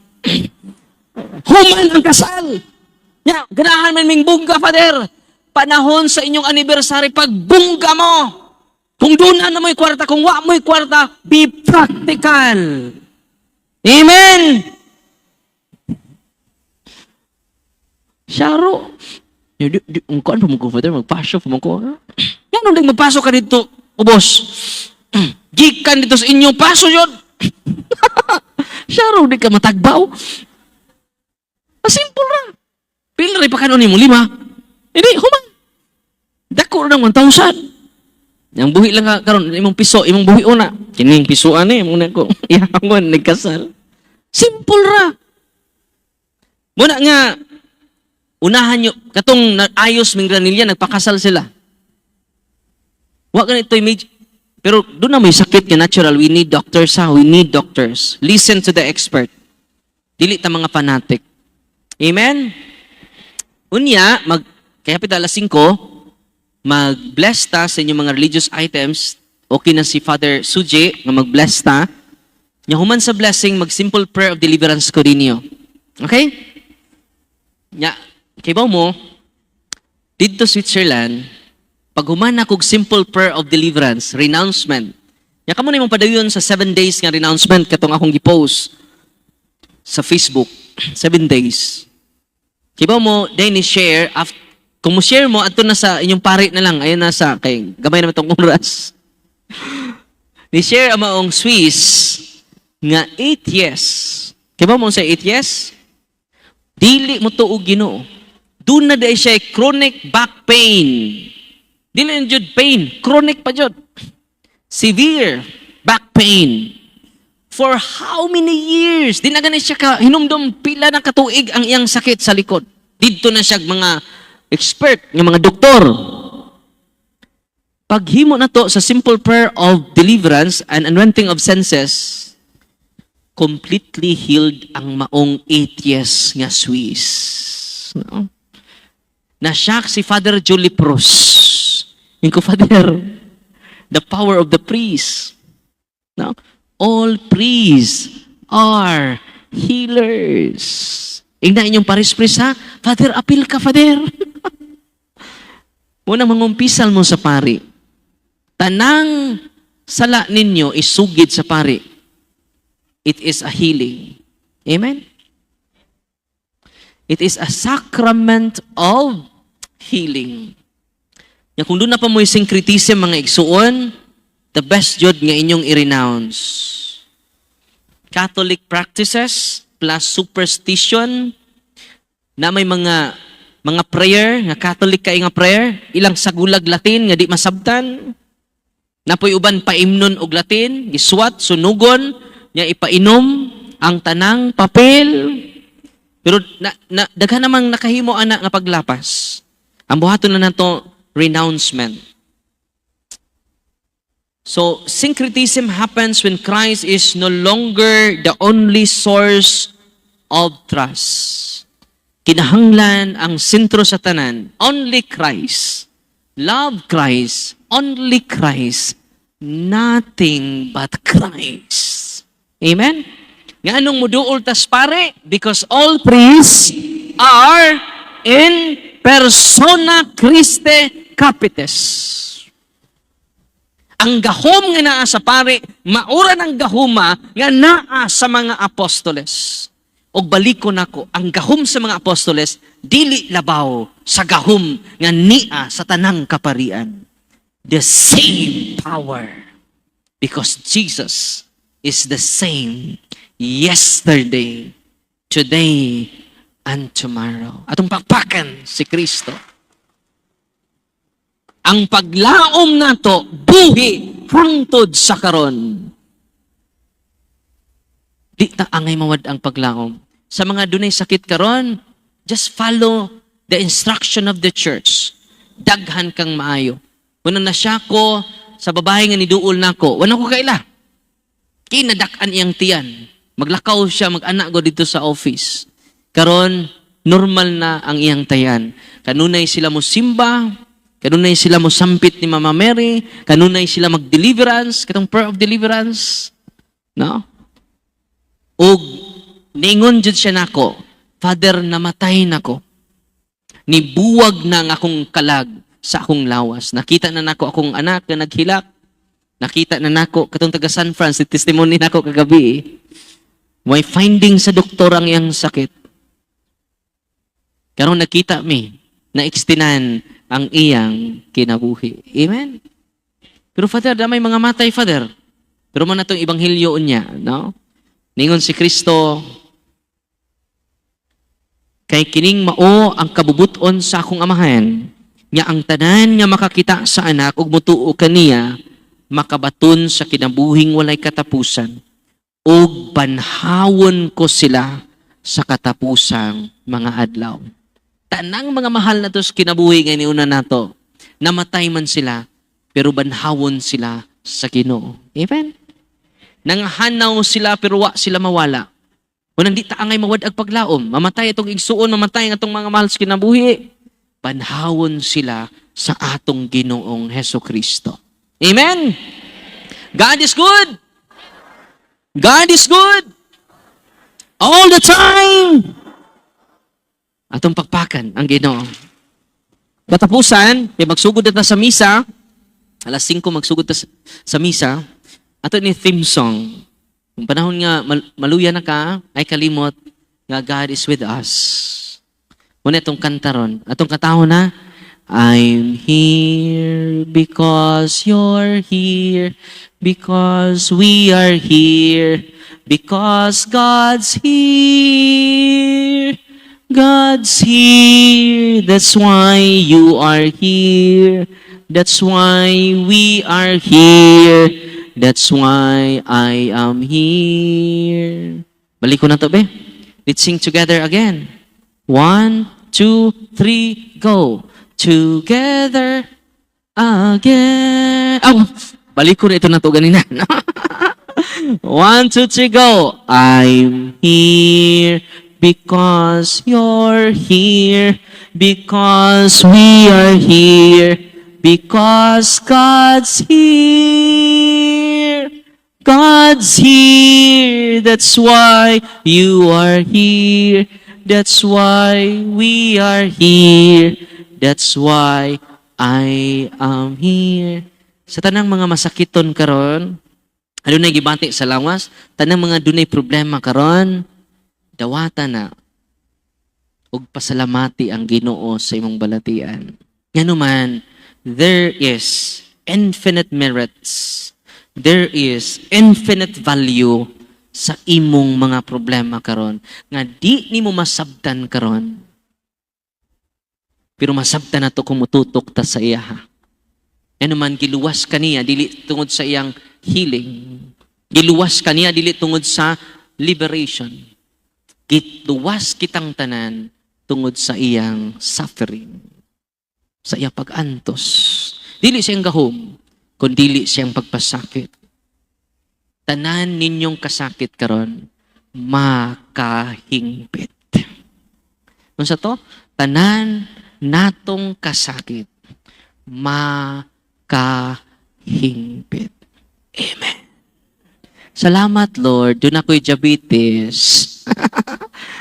Human ang kasal. Yan, ganahan man ming bungga, Father. Panahon sa inyong anniversary, pagbungga mo. Kung doon na mo'y kwarta, kung wa mo'y kwarta, be practical. Amen! Syaro. Ang kuan pa mo ko, Father, magpasok pa mo ko. Yan, nung magpasok ka dito, ubos. Gikan dito sa inyong paso yun. Syaro, di ka matagbaw. Simple ra. Pila rin pa kanon mo, 5. Hindi, human. Dako na 1,000. Yang buhi lang ka karon, imong piso, imong buhi una. Kining pisuan eh, muna ko. Ihangon, nagkasal. Simple ra. Muna nga, unahan nyo, katong ayos ming granilya, nagpakasal sila. Wa ganito image. Pero doon na may sakit nga natural. We need doctors ha. We need doctors. Listen to the expert. Dili ta mga fanatic. Amen? Unya, kaya pita alas 5, mag-bless ta sa inyong mga religious items. Okay na si Father Suje nga mag-bless ta. Nya human sa blessing, mag-simple prayer of deliverance ko ninyo. Okay? Nya, kay mo, dito Switzerland, pag humana kog simple prayer of deliverance, renouncement. Nya kamo na imong padayon sa 7 days nga renouncement katong akong gi-post sa Facebook. 7 days. Kibaw mo, day ni share, kung mo share mo, ato na sa inyong pari na lang, ayun na sa, kay gamay naman itong oras. Ni share ang maong Swiss nga 8 yes. Kibaw mo sa 8 yes? Dili mo to og Ginoo. Doon na day siya chronic back pain. Dili na jud pain, chronic pa jud. Severe back pain. For how many years? Di na ganit siya ka, hinumdum pila ng katuig ang iyang sakit sa likod. Dito na siya mga expert, ng mga doktor. Paghimo na to sa simple prayer of deliverance and anointing of senses, completely healed ang maong 8 years nga Swiss. No? Na-shock si Father Julie Prus. Yung ko, Father, the power of the priest. No? All priests are healers. Ingna inyong paris-pris ha? Father, appeal ka, Father. Muna mangumpisal mo sa pari. Tanang sala ninyo isugid sa pari. It is a healing. Amen? It is a sacrament of healing. Ya, kung doon na pa mo yung syncretism mga igsuon, the best jud nga inyong i-renounce. Catholic practices plus superstition na may mga prayer, nga Catholic kay nga prayer, ilang sagulag Latin nga di masabtan. Napoy uban paimnon og Latin, giswat, sunugon, nya ipainom ang tanang papel. Pero daghan namang nakahimo ana nga paglapas. Ang buhaton na nato renouncement. So, syncretism happens when Christ is no longer the only source of trust. Kinahanglan ang sentro sa tanan, only Christ. Love Christ, only Christ. Nothing but Christ. Amen? Nga anong muduol tas pare? Because all priests are in persona Christe Capitis. Ang gahom nga naa sa pare, maura ng gahuma nga naa sa mga apostoles. O baliko nako, ang gahom sa mga apostoles, dili labaw sa gahom nga nia sa tanang kaparian. The same power. Because Jesus is the same yesterday, today, and tomorrow. Atong pakpakan si Kristo. Ang paglaom nato buhi hangtod sa karon. Di ta angay mawad ang paglaom. Sa mga dunay sakit karon, just follow the instruction of the church. Daghan kang maayo. Kuno na siya ko sa babae nga niduol nako, wala ko kaila. Kinadak-an iyang tiyan. Maglakaw siya, mag-anak go dito sa office. Karon normal na ang iyang tayan. Kanunay sila mo simba, kanunay sila mo sampit ni Mama Mary, kanunay sila mag-deliverance, katong prayer of deliverance. No? O ningon jud siya nako, Father, namatay nako. Nibuwag na ang akong kalag sa akong lawas. Nakita na nako akong anak na naghilak. Nakita na nako, katong taga San Francisco, testimony nako kagabi. May finding sa doktor ang iyang sakit. Karon nakita mi, na-extinan ang iyang kinabuhi. Amen? Pero Father, damay mga matay, Father. Pero man natong ibanghilyo niya, no? Ningon si Kristo, kay kining mao ang kabubuton sa akong amahan, nga ang tanan nga makakita sa anak ug mutuo kaniya, makabaton sa kinabuhing walay katapusan, ug banhawon ko sila sa katapusang mga adlaw. Tanang mga mahal na to sa kinabuhi nga niuna nato, namatay man sila, pero banhawon sila sa Ginoo. Amen? Nanghanaw sila, pero wa sila mawala. Kung hindi taangay mawad ag paglaom, mamatay itong igsuon, mamatay ang atong mga mahal sa kinabuhi, banhawon sila sa atong Ginoong Hesukristo. Amen? God is good. God is good. All the time. Atong pagpakan ang Ginoo. Katapusan, magsugod na sa misa, alas 5 magsugod na sa misa, ato ni theme song. Kung panahon nga maluya na ka, ay kalimot nga God is with us. Muna itong kantaron. Atong katahon na, I'm here because you're here, because we are here, because God's here. God's here, that's why you are here. That's why we are here. That's why I am here. Balik ko na to, be. Let's sing together again. 1, 2, 3, go. Together again. Oh, balik ko na ito na to ganina. 1, 2, 3, go. I'm here because you're here, because we are here, because God's here. God's here, that's why you are here, that's why we are here, that's why I am here. Sa tanang mga masakiton karon, adunay gibati sa lawas, tanang mga dunay problema karon, dawata na ug pasalamati ang Ginoo sa imong balatian. Nganuman, there is infinite merits. There is infinite value sa imong mga problema karon nga di nimo masabtan karon. Pero masabtan nato kung mututok ta sa iya. Nganuman giluwas kaniya dili tungod sa iyang healing. Giluwas kaniya dili tungod sa liberation. Gitluwas kitang tanan tungod sa iyang suffering, sa iyang pag-antos. Dili siyang gahom, kundili siyang pagpasakit. Tanan ninyong kasakit karon makahingpit. Unsa to? Tanan natong kasakit makahingpit. Amen. Salamat, Lord. Doon ako'y diabetes.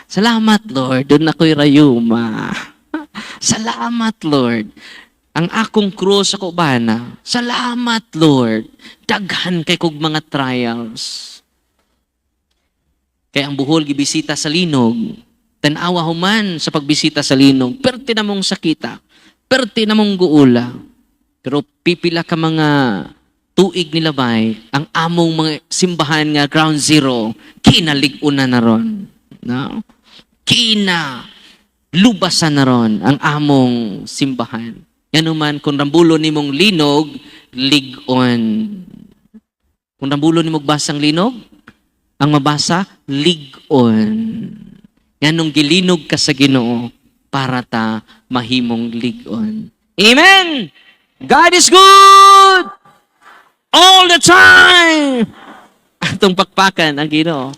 Salamat, Lord. Doon ako'y rayuma. Salamat, Lord. Ang akong krus ako bana. Salamat, Lord. Daghan kay kog mga trials. Kaya ang buhol gibisita sa linog. Tanawa human sa pagbisita sa linog. Perti na mong sakita. Perti na mong guula. Pero pipila ka mga tuig nilabay, ang among mga simbahan nga ground zero, kinalig-una na ron. No? Lubasan na ron ang among simbahan. Yan naman, kung rambulo ni mong linog, lig-on. Kung rambulo ni mong basang linog, ang mabasa, lig-on. Yan nung gilinog ka sa Ginoo para ta mahimong lig-on. Amen! God is good! All the time! Atong pakpakan ang Ginoo.